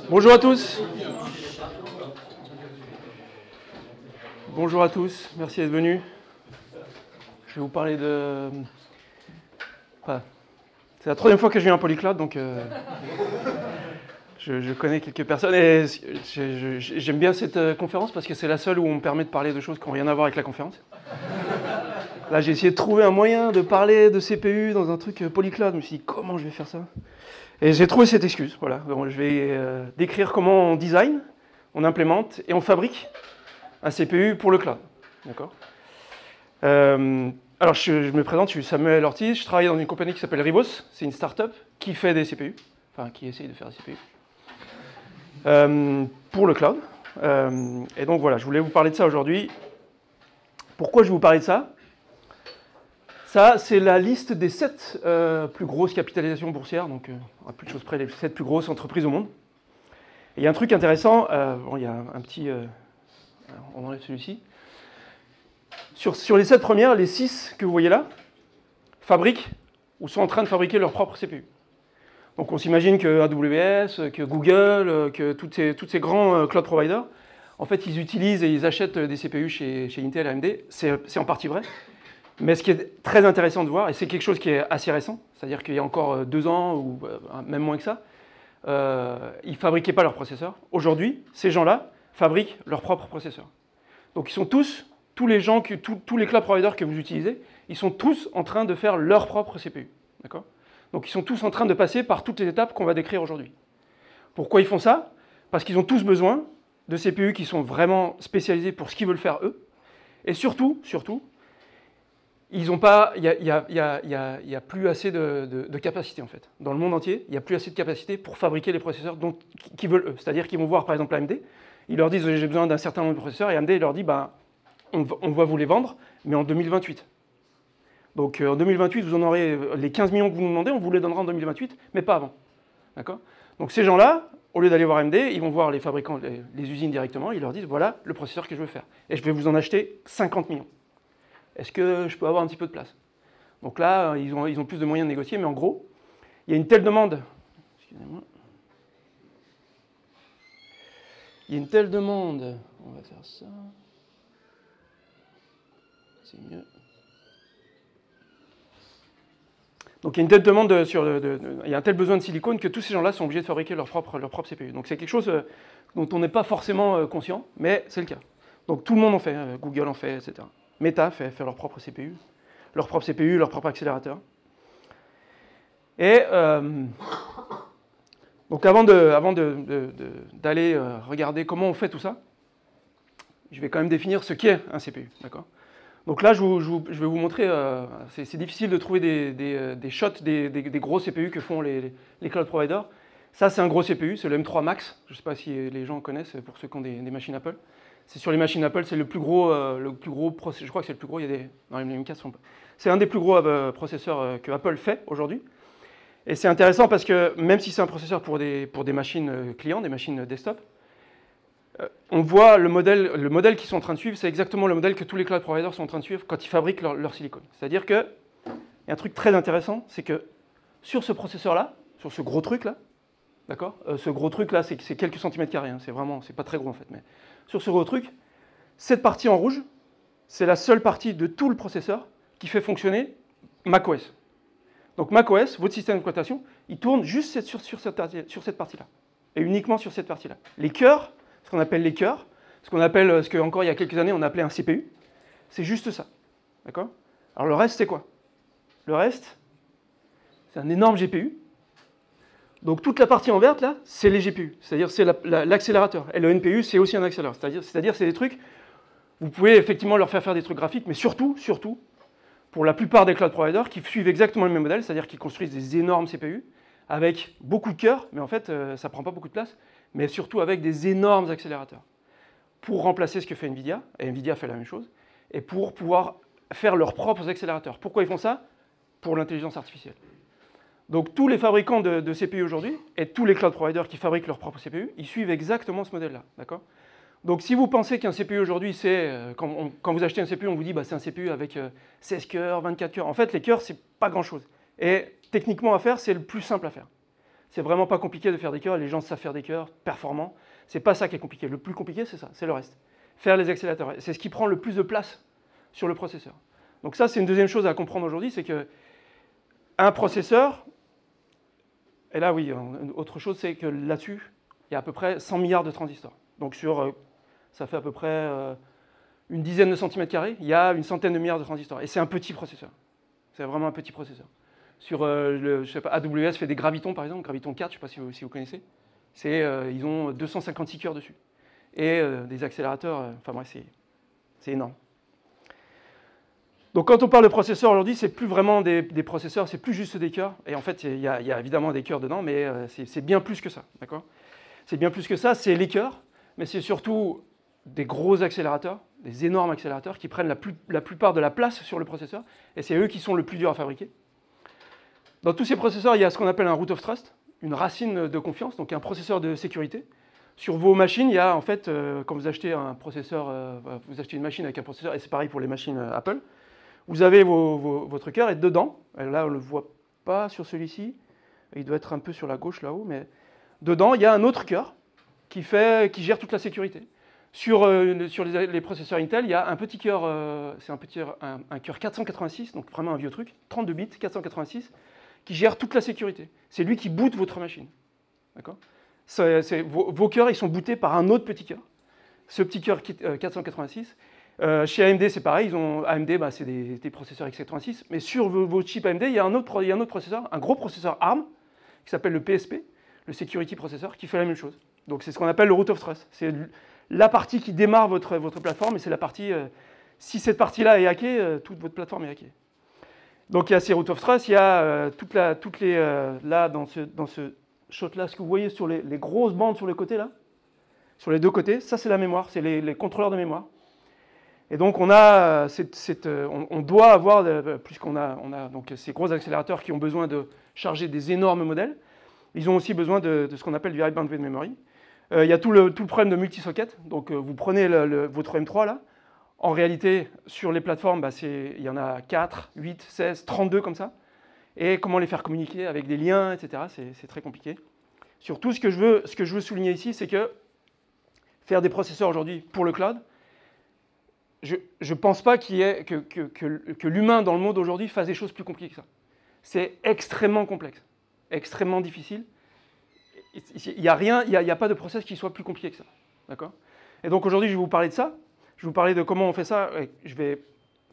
Bonjour à tous. Bonjour à tous, merci d'être venus. Je vais vous parler de... Enfin, c'est la troisième fois que je viens à Polycloud, donc je connais quelques personnes et j'aime bien cette conférence parce que c'est la seule où on me permet de parler de choses qui n'ont rien à voir avec la conférence. Là, j'ai essayé de trouver un moyen de parler de CPU dans un truc Polycloud. Je me suis dit, comment je vais faire ça? Et j'ai trouvé cette excuse. Voilà. Donc, je vais décrire comment on design, on implémente et on fabrique un CPU pour le cloud. D'accord. Alors, je me présente, je suis Samuel Ortiz. Je travaille dans une compagnie qui s'appelle Rivos. C'est une start-up qui fait des CPU, enfin qui essaye de faire des CPU pour le cloud. Et donc voilà, je voulais vous parler de ça aujourd'hui. Pourquoi je vais vous parler de ça? Ça, c'est la liste des 7 plus grosses capitalisations boursières, donc à plus de choses près, les 7 plus grosses entreprises au monde. Et il y a un truc intéressant, bon, il y a un petit... on enlève celui-ci. Sur les 7 premières, les 6 que vous voyez là, fabriquent ou sont en train de fabriquer leur propre CPU. Donc on s'imagine que AWS, que Google, que tous ces grands cloud providers, en fait, ils utilisent et ils achètent des CPU chez Intel, AMD. C'est en partie vrai. Mais ce qui est très intéressant de voir, et c'est quelque chose qui est assez récent, c'est-à-dire qu'il y a encore 2 ans ou même moins que ça, ils ne fabriquaient pas leurs processeurs. Aujourd'hui, ces gens-là fabriquent leurs propres processeurs. Donc ils sont tous les gens, tous les cloud providers que vous utilisez, ils sont tous en train de faire leur propre CPU. D'accord ? Donc ils sont tous en train de passer par toutes les étapes qu'on va décrire aujourd'hui. Pourquoi ils font ça? Parce qu'ils ont tous besoin de CPU qui sont vraiment spécialisés pour ce qu'ils veulent faire eux. Et surtout, ils ont pas, il n'y a plus assez de capacité en fait. Dans le monde entier, il n'y a plus assez de capacité pour fabriquer les processeurs qu'ils veulent eux. C'est-à-dire qu'ils vont voir par exemple AMD, ils leur disent j'ai besoin d'un certain nombre de processeurs et AMD leur dit bah, on va vous les vendre, mais en 2028. Donc en 2028, vous en aurez les 15 millions que vous nous demandez, on vous les donnera en 2028, mais pas avant. D'accord ? Donc ces gens-là, au lieu d'aller voir AMD, ils vont voir les fabricants, les usines directement, ils leur disent voilà le processeur que je veux faire. Et je vais vous en acheter 50 millions. Est-ce que je peux avoir un petit peu de place? Donc là, ils ont plus de moyens de négocier, mais en gros, il y a une telle demande. Excusez-moi. Il y a une telle demande. On va faire ça. C'est mieux. Donc il y a une telle demande il y a un tel besoin de silicone que tous ces gens-là sont obligés de fabriquer leur propre CPU. Donc c'est quelque chose dont on n'est pas forcément conscient, mais c'est le cas. Donc tout le monde en fait, Google en fait, etc. Meta fait leur propre CPU, leur propre accélérateur. Et donc avant d'aller regarder comment on fait tout ça, je vais quand même définir ce qu'est un CPU, d'accord ? Donc là, je vais vous montrer, c'est difficile de trouver des shots des gros CPU que font les cloud providers. Ça, c'est un gros CPU, c'est le M3 Max. Je ne sais pas si les gens connaissent, pour ceux qui ont des machines Apple. C'est sur les machines Apple, c'est le plus gros processeur. Je crois que c'est le plus gros. Il y a non, les M4 sont pas. C'est un des plus gros processeurs que Apple fait aujourd'hui. Et c'est intéressant parce que même si c'est un processeur pour des machines clients, des machines desktop, on voit le modèle qu'ils sont en train de suivre, c'est exactement le modèle que tous les cloud providers sont en train de suivre quand ils fabriquent leur silicone. C'est-à-dire qu'il y a un truc très intéressant, c'est que sur ce processeur-là, sur ce gros truc-là, d'accord, ce gros truc-là, c'est quelques centimètres carrés, hein, c'est pas très gros en fait, mais sur ce gros truc, cette partie en rouge, c'est la seule partie de tout le processeur qui fait fonctionner macOS. Donc macOS, votre système d'exploitation, il tourne juste sur cette partie-là, et uniquement sur cette partie-là. Les cœurs, ce qu'on appelle les cœurs, ce qu'encore il y a quelques années on appelait un CPU, c'est juste ça. D'accord ? Alors le reste, c'est quoi? Le reste, c'est un énorme GPU. Donc toute la partie en verte, là, c'est les GPU. C'est-à-dire c'est l'accélérateur. Et le NPU, c'est aussi un accélérateur. C'est-à-dire c'est des trucs, vous pouvez effectivement leur faire des trucs graphiques, mais surtout, pour la plupart des cloud providers qui suivent exactement le même modèle, c'est-à-dire qu'ils construisent des énormes CPU avec beaucoup de cœurs, mais en fait, ça ne prend pas beaucoup de place, mais surtout avec des énormes accélérateurs. Pour remplacer ce que fait NVIDIA, et NVIDIA fait la même chose, et pour pouvoir faire leurs propres accélérateurs. Pourquoi ils font ça? Pour l'intelligence artificielle. Donc tous les fabricants de CPU aujourd'hui, et tous les cloud providers qui fabriquent leurs propres CPU, ils suivent exactement ce modèle-là. D'accord ? Donc si vous pensez qu'un CPU aujourd'hui, c'est, quand vous achetez un CPU, on vous dit bah, c'est un CPU avec 16 cœurs, 24 cœurs. En fait, les cœurs, c'est pas grand-chose. Et techniquement à faire, c'est le plus simple à faire. C'est vraiment pas compliqué de faire des cœurs, les gens savent faire des cœurs performants. C'est pas ça qui est compliqué. Le plus compliqué, c'est ça, c'est le reste. Faire les accélérateurs. C'est ce qui prend le plus de place sur le processeur. Donc ça, c'est une deuxième chose à comprendre aujourd'hui, c'est que un processeur, et là oui, autre chose, c'est que là-dessus, il y a à peu près 100 milliards de transistors. Donc ça fait à peu près une dizaine de centimètres carrés, il y a une centaine de milliards de transistors. Et c'est un petit processeur. C'est vraiment un petit processeur. Sur, je sais pas, AWS fait des Graviton, par exemple, Graviton 4, je ne sais pas si vous connaissez. Ils ont 256 cœurs dessus. Et des accélérateurs, enfin bref, c'est énorme. Donc quand on parle de processeurs aujourd'hui, c'est plus vraiment des processeurs, c'est plus juste des cœurs. Et en fait, il y a évidemment des cœurs dedans, mais c'est bien plus que ça, d'accord? C'est bien plus que ça, c'est les cœurs, mais c'est surtout des gros accélérateurs, des énormes accélérateurs qui prennent la plupart de la place sur le processeur, et c'est eux qui sont le plus durs à fabriquer. Dans tous ces processeurs, il y a ce qu'on appelle un root of trust, une racine de confiance, donc un processeur de sécurité. Sur vos machines, il y a en fait, quand vous achetez un processeur, vous achetez une machine avec un processeur, et c'est pareil pour les machines Apple, vous avez votre cœur, et dedans, là on ne le voit pas sur celui-ci, il doit être un peu sur la gauche là-haut, mais dedans, il y a un autre cœur qui gère toute la sécurité. Sur les processeurs Intel, il y a un petit cœur, c'est un cœur 486, donc vraiment un vieux truc, 32 bits, 486, qui gère toute la sécurité. C'est lui qui boot votre machine. D'accord ? Vos cœurs, ils sont bootés par un autre petit cœur. Ce petit cœur 486. Chez AMD, c'est pareil. AMD, c'est des processeurs x86. Mais sur vos chips AMD, il y a un autre processeur, un gros processeur ARM, qui s'appelle le PSP, le Security Processor, qui fait la même chose. Donc c'est ce qu'on appelle le root of trust. C'est la partie qui démarre votre plateforme, et c'est la partie, si cette partie-là est hackée, toute votre plateforme est hackée. Donc il y a ces root of trust, il y a là dans ce shot-là, ce que vous voyez sur les grosses bandes sur les côtés là, sur les deux côtés, ça c'est la mémoire, c'est les contrôleurs de mémoire. Et donc on doit avoir, puisqu'on a donc ces gros accélérateurs qui ont besoin de charger des énormes modèles, ils ont aussi besoin de ce qu'on appelle du High Bandwidth Memory. Il y a tout le problème de multisocket, donc vous prenez votre M3 là, en réalité, sur les plateformes, il y en a 4, 8, 16, 32 comme ça. Et comment les faire communiquer avec des liens, etc. C'est très compliqué. Surtout, ce que je veux souligner ici, c'est que faire des processeurs aujourd'hui pour le cloud, je ne pense pas que l'humain dans le monde aujourd'hui fasse des choses plus compliquées que ça. C'est extrêmement complexe, extrêmement difficile. Il n'y a pas de process qui soit plus compliqué que ça. D'accord ? Et donc aujourd'hui, je vais vous parler de ça. Je vais vous parler de comment on fait ça.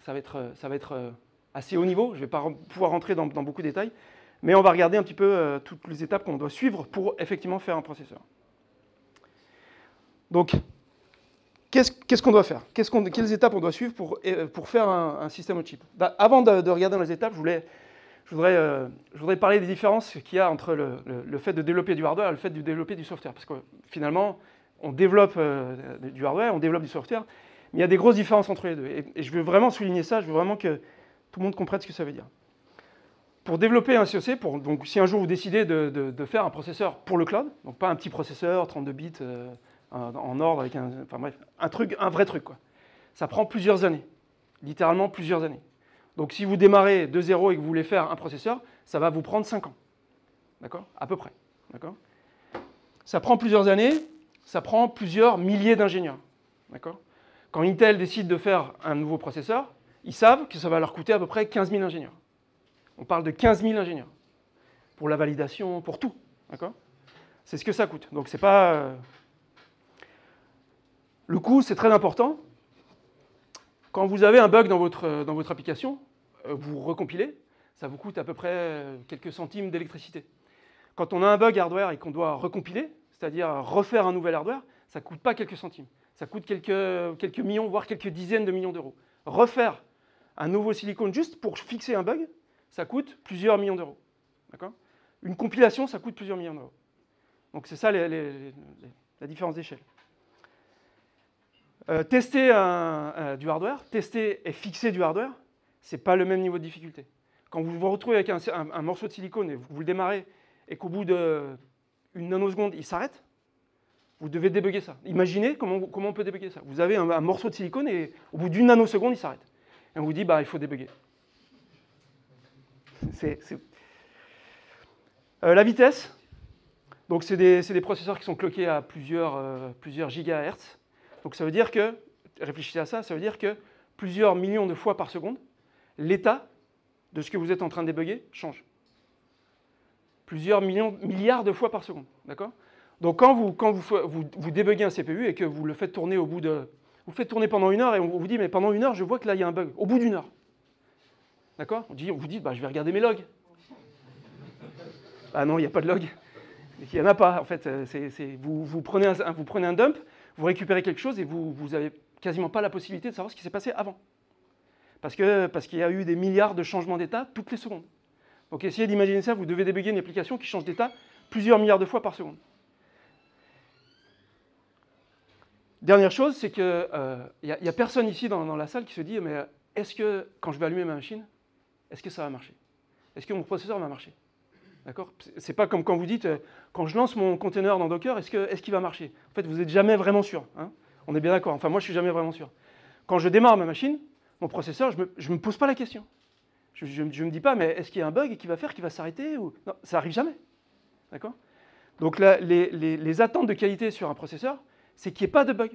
Ça va être assez haut niveau. Je ne vais pas pouvoir rentrer dans beaucoup de détails. Mais on va regarder un petit peu toutes les étapes qu'on doit suivre pour effectivement faire un processeur. Donc, qu'est-ce qu'on doit faire? Quelles étapes on doit suivre pour faire un système on chip? Avant de regarder dans les étapes, je voudrais parler des différences qu'il y a entre le fait de développer du hardware et le fait de développer du software. Parce que finalement, on développe du hardware, on développe du software, mais il y a des grosses différences entre les deux. Et je veux vraiment souligner ça, je veux vraiment que tout le monde comprenne ce que ça veut dire. Pour développer un COC, donc si un jour vous décidez de faire un processeur pour le cloud, donc pas un petit processeur, 32 bits en ordre, avec un vrai truc, quoi. Ça prend plusieurs années, littéralement plusieurs années. Donc si vous démarrez de zéro et que vous voulez faire un processeur, ça va vous prendre 5 ans. D'accord? À peu près. D'accord? Ça prend plusieurs années, ça prend plusieurs milliers d'ingénieurs. D'accord? Quand Intel décide de faire un nouveau processeur, ils savent que ça va leur coûter à peu près 15 000 ingénieurs. On parle de 15 000 ingénieurs. Pour la validation, pour tout. D'accord? C'est ce que ça coûte. Donc c'est pas... Le coût, c'est très important. Quand vous avez un bug dans votre application, vous recompilez, ça vous coûte à peu près quelques centimes d'électricité. Quand on a un bug hardware et qu'on doit recompiler, c'est-à-dire refaire un nouvel hardware, ça ne coûte pas quelques centimes. Ça coûte quelques millions, voire quelques dizaines de millions d'euros. Refaire un nouveau silicone juste pour fixer un bug, ça coûte plusieurs millions d'euros. D'accord ? Une compilation, ça coûte plusieurs millions d'euros. Donc c'est ça la différence d'échelle. Tester du hardware, tester et fixer du hardware, ce n'est pas le même niveau de difficulté. Quand vous vous retrouvez avec un morceau de silicone et vous le démarrez et qu'au bout d'une nanoseconde, il s'arrête, vous devez débugger ça. Imaginez comment on peut débugger ça. Vous avez un morceau de silicone et au bout d'une nanoseconde, il s'arrête. Et on vous dit, il faut débugger. La vitesse, Donc c'est des processeurs qui sont cloqués à plusieurs gigahertz. Donc ça veut dire que, réfléchissez à ça, ça veut dire que plusieurs millions de fois par seconde, l'état de ce que vous êtes en train de débugger change. Plusieurs milliards de fois par seconde, d'accord? Donc quand vous débuguez un CPU et que vous le faites tourner vous le faites tourner pendant 1 heure et on vous dit, mais pendant 1 heure, je vois que là, il y a un bug, au bout d'1 heure. D'accord? On vous dit, bah, je vais regarder mes logs. Ah non, il n'y a pas de log. Il n'y en a pas, en fait. Vous prenez un dump, vous récupérez quelque chose et vous n'avez quasiment pas la possibilité de savoir ce qui s'est passé avant. Parce qu'il y a eu des milliards de changements d'état toutes les secondes. Donc essayez d'imaginer ça, vous devez débugger une application qui change d'état plusieurs milliards de fois par seconde. Dernière chose, c'est qu'il n'y a personne ici dans la salle qui se dit, mais est-ce que quand je vais allumer ma machine, est-ce que ça va marcher? Est-ce que mon processeur va marcher? D'accord? C'est pas comme quand vous dites, quand je lance mon container dans Docker, est-ce qu'il va marcher? En fait, vous n'êtes jamais vraiment sûr. Hein? On est bien d'accord. Enfin, moi, je ne suis jamais vraiment sûr. Quand je démarre ma machine, mon processeur, je ne me pose pas la question. Je ne me dis pas, mais est-ce qu'il y a un bug qui va faire, qui va s'arrêter ou... Non, ça n'arrive jamais. D'accord? Donc, là, les attentes de qualité sur un processeur, c'est qu'il n'y ait pas de bug.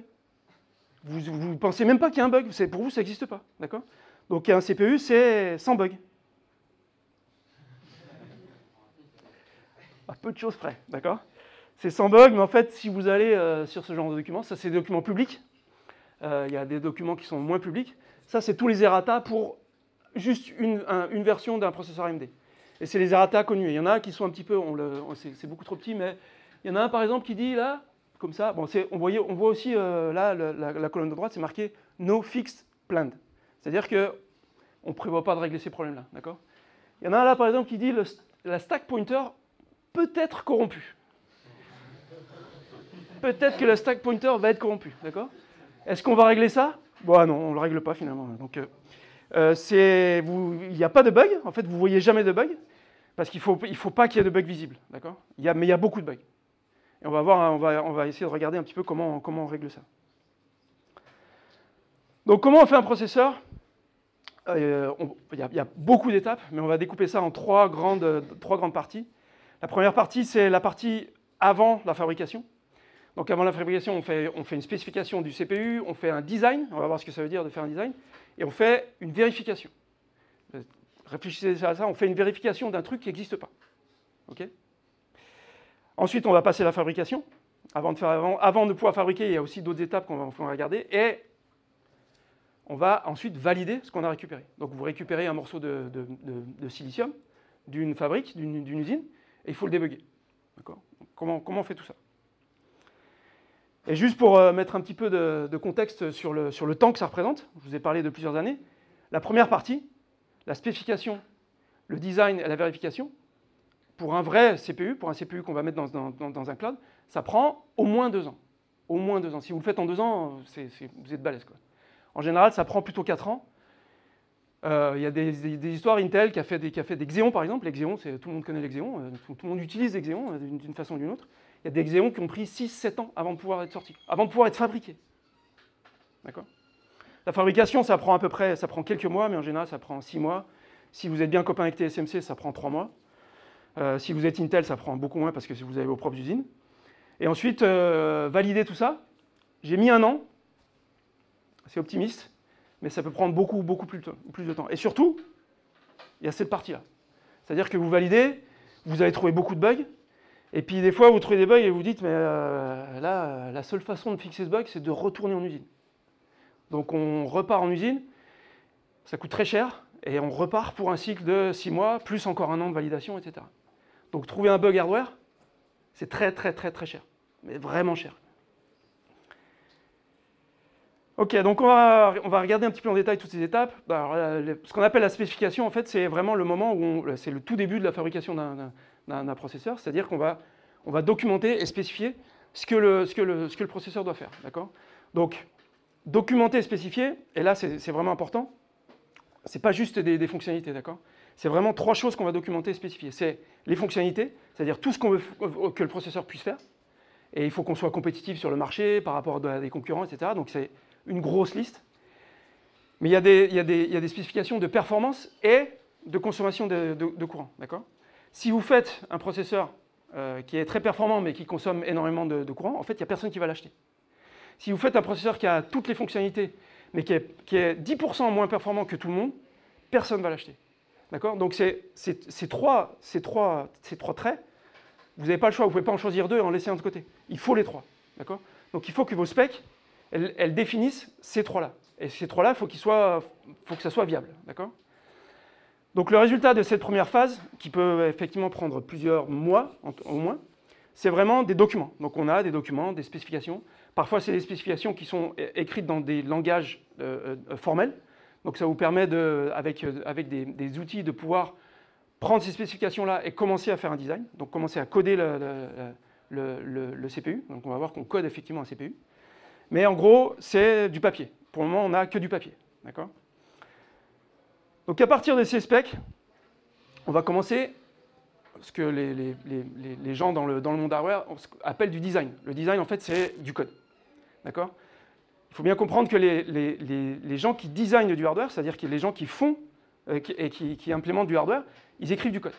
Vous ne pensez même pas qu'il y a un bug. Pour vous, ça n'existe pas. D'accord? Donc, un CPU, c'est sans bug. À peu de choses près, d'accord? C'est sans bug, mais en fait, si vous allez sur ce genre de documents, ça c'est des documents publics. Il y a des documents qui sont moins publics. Ça, c'est tous les errata pour juste une version d'un processeur AMD. Et c'est les errata connus. Il y en a qui sont un petit peu, c'est beaucoup trop petit, mais il y en a un par exemple qui dit là, comme ça, bon, on voit aussi là, la colonne de droite, c'est marqué No Fixed Planned. C'est-à-dire qu'on ne prévoit pas de régler ces problèmes-là, d'accord? Il y en a un là par exemple qui dit la stack pointer peut être corrompu. Peut-être que le stack pointer va être corrompu, d'accord? Est-ce qu'on va régler ça? Bon, non, on ne le règle pas finalement. Donc, il n'y a pas de bug, en fait, vous ne voyez jamais de bug, parce qu'il ne faut pas qu'il y ait de bug visible, d'accord? Mais il y a beaucoup de bugs. Et on va voir, on va essayer de regarder un petit peu comment on règle ça. Donc, comment on fait un processeur? Il y a beaucoup d'étapes, mais on va découper ça en trois grandes parties. La première partie, c'est la partie avant la fabrication. Donc avant la fabrication, on fait une spécification du CPU, on fait un design, on va voir ce que ça veut dire de faire un design, et on fait une vérification. Réfléchissez à ça, on fait une vérification d'un truc qui n'existe pas. Okay? Ensuite, on va passer à la fabrication. Avant de pouvoir fabriquer, il y a aussi d'autres étapes qu'on va regarder, et on va ensuite valider ce qu'on a récupéré. Donc vous récupérez un morceau de silicium d'une fabrique, d'une usine, et il faut le débugger. Comment on fait tout ça? Et juste pour mettre un petit peu de contexte sur le temps que ça représente, je vous ai parlé de plusieurs années, la première partie, la spécification, le design et la vérification, pour un vrai CPU, pour un CPU qu'on va mettre dans un cloud, ça prend au moins 2 ans. Au moins 2 ans. Si vous le faites en 2 ans, vous êtes balèze, quoi. En général, ça prend plutôt 4 ans. Il y a des histoires Intel qui a fait des Xeon, par exemple. Les Xeon, tout le monde connaît les Xeon, tout le monde utilise les Xeon d'une façon ou d'une autre. Il y a des Xeon qui ont pris 6-7 ans avant de pouvoir être sortis, avant de pouvoir être fabriqués. D'accord? La fabrication, ça prend quelques mois, mais en général, ça prend 6 mois. Si vous êtes bien copain avec TSMC, ça prend 3 mois. Si vous êtes Intel, ça prend beaucoup moins parce que vous avez vos propres usines. Et ensuite, valider tout ça, j'ai mis 1 an. C'est optimiste. Mais ça peut prendre beaucoup plus de temps. Et surtout, il y a cette partie-là. C'est-à-dire que vous validez, vous allez trouver beaucoup de bugs, et puis des fois, vous trouvez des bugs et vous dites, mais là, la seule façon de fixer ce bug, c'est de retourner en usine. Donc on repart en usine, ça coûte très cher, et on repart pour un cycle de 6 mois, plus encore 1 an de validation, etc. Donc trouver un bug hardware, c'est très cher, mais vraiment cher. Ok, donc on va regarder un petit peu en détail toutes ces étapes. Alors, ce qu'on appelle la spécification, en fait, c'est vraiment le moment où c'est le tout début de la fabrication d'un processeur, c'est-à-dire qu'on va documenter et spécifier ce que le processeur doit faire. D'accord? Donc, documenter et spécifier, et là c'est vraiment important, c'est pas juste des fonctionnalités, d'accord? C'est vraiment 3 choses qu'on va documenter et spécifier. C'est les fonctionnalités, c'est-à-dire tout ce qu'on veut que le processeur puisse faire, et il faut qu'on soit compétitif sur le marché par rapport à des concurrents, etc. Donc c'est une grosse liste. Mais il y a des spécifications de performance et de consommation de courant. Si vous faites un processeur qui est très performant mais qui consomme énormément de courant, en fait, il n'y a personne qui va l'acheter. Si vous faites un processeur qui a toutes les fonctionnalités, mais qui est 10% moins performant que tout le monde, personne ne va l'acheter. D'accord? Donc ces trois traits, vous n'avez pas le choix, vous ne pouvez pas en choisir deux et en laisser un de côté. Il faut les trois. D'accord? Donc il faut que vos specs, elles définissent ces trois-là. Et ces trois-là, il faut que ça soit viable. D'accord? Donc le résultat de cette première phase, qui peut effectivement prendre plusieurs mois au moins, c'est vraiment des documents. Donc on a des documents, des spécifications. Parfois, c'est des spécifications qui sont écrites dans des langages formels. Donc ça vous permet, avec des outils, de pouvoir prendre ces spécifications-là et commencer à faire un design. Donc commencer à coder le CPU. Donc on va voir qu'on code effectivement un CPU. Mais en gros, c'est du papier. Pour le moment, on n'a que du papier. D'accord ? Donc à partir de ces specs, on va commencer ce que les gens dans le monde hardware appellent du design. Le design, en fait, c'est du code. D'accord ? Il faut bien comprendre que les gens qui designent du hardware, c'est-à-dire que les gens qui font et qui implémentent du hardware, ils écrivent du code.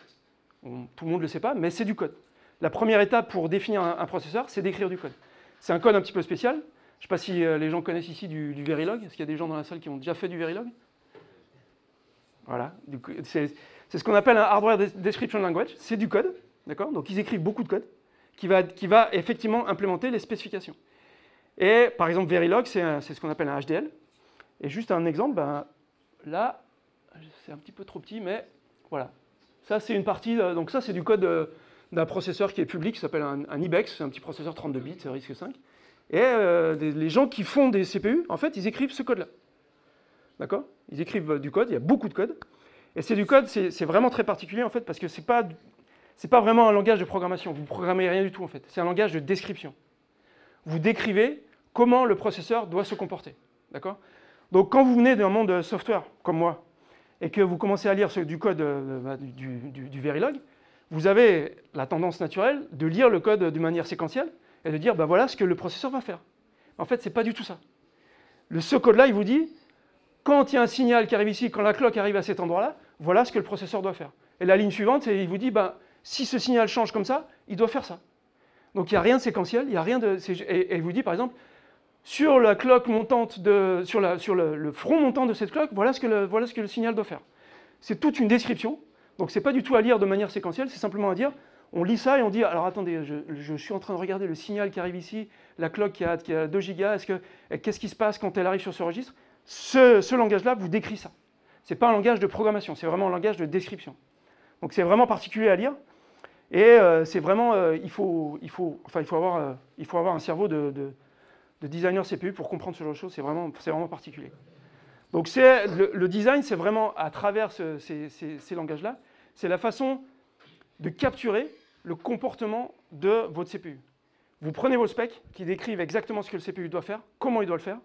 Tout le monde ne le sait pas, mais c'est du code. La première étape pour définir un processeur, c'est d'écrire du code. C'est un code un petit peu spécial. Je ne sais pas si les gens connaissent ici du Verilog. Est-ce qu'il y a des gens dans la salle qui ont déjà fait du Verilog ? Voilà. C'est ce qu'on appelle un Hardware Description Language. C'est du code. D'accord ? Donc ils écrivent beaucoup de code qui va effectivement implémenter les spécifications. Et par exemple, Verilog, c'est ce qu'on appelle un HDL. Et juste un exemple, là, c'est un petit peu trop petit, mais voilà. Ça, c'est une partie, donc ça, c'est du code d'un processeur qui est public, qui s'appelle un IBEX, c'est un petit processeur 32 bits, c'est RISC-V. Et les gens qui font des CPU, en fait, ils écrivent ce code-là. D'accord ? Ils écrivent du code, il y a beaucoup de code. Et c'est du code, c'est vraiment très particulier, en fait, parce que c'est pas vraiment un langage de programmation. Vous ne programmez rien du tout, en fait. C'est un langage de description. Vous décrivez comment le processeur doit se comporter. D'accord ? Donc, quand vous venez d'un monde software, comme moi, et que vous commencez à lire du code du Verilog, vous avez la tendance naturelle de lire le code de manière séquentielle et de dire, voilà ce que le processeur va faire. En fait, ce n'est pas du tout ça. Ce code-là, il vous dit, quand il y a un signal qui arrive ici, quand la clock arrive à cet endroit-là, voilà ce que le processeur doit faire. Et la ligne suivante, il vous dit, si ce signal change comme ça, il doit faire ça. Donc il n'y a rien de séquentiel, il n'y a rien de... Et il vous dit, par exemple, sur la clock montante, sur le front montant de cette clock, voilà ce que le signal doit faire. C'est toute une description. Donc ce n'est pas du tout à lire de manière séquentielle, c'est simplement à dire, on lit ça et on dit, alors attendez, je suis en train de regarder le signal qui arrive ici, la clock qui a 2 gigas, qu'est-ce qui se passe quand elle arrive sur ce registre? Ce langage-là vous décrit ça. Ce n'est pas un langage de programmation, c'est vraiment un langage de description. Donc c'est vraiment particulier à lire. Et c'est vraiment, il faut avoir un cerveau de designer CPU pour comprendre ce genre de choses, c'est vraiment particulier. Donc le design, c'est vraiment à travers ces langages-là, c'est la façon de capturer le comportement de votre CPU. Vous prenez vos specs qui décrivent exactement ce que le CPU doit faire, comment il doit le faire,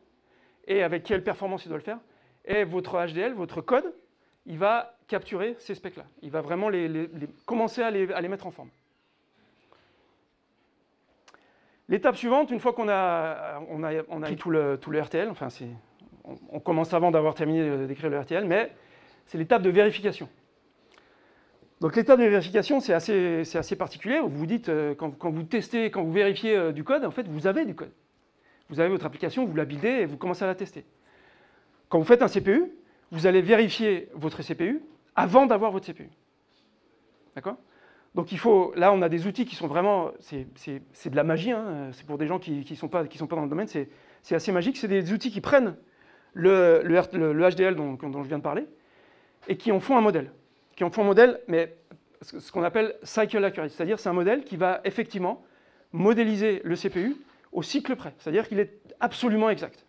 et avec quelle performance il doit le faire, et votre HDL, votre code, il va capturer ces specs-là. Il va vraiment commencer à les mettre en forme. L'étape suivante, une fois qu'on a écrit tout le RTL, enfin on commence avant d'avoir terminé d'écrire le RTL, mais c'est l'étape de vérification. Donc l'étape de vérification, c'est assez particulier. Vous vous dites, quand vous testez, quand vous vérifiez du code, en fait, vous avez du code. Vous avez votre application, vous la buildez et vous commencez à la tester. Quand vous faites un CPU, vous allez vérifier votre CPU avant d'avoir votre CPU. D'accord ? Donc là on a des outils qui sont vraiment, c'est de la magie, hein, c'est pour des gens qui sont pas dans le domaine, c'est assez magique, c'est des outils qui prennent le HDL dont je viens de parler et qui en font un modèle. Mais ce qu'on appelle cycle accuracy, c'est-à-dire c'est un modèle qui va effectivement modéliser le CPU au cycle près, c'est-à-dire qu'il est absolument exact,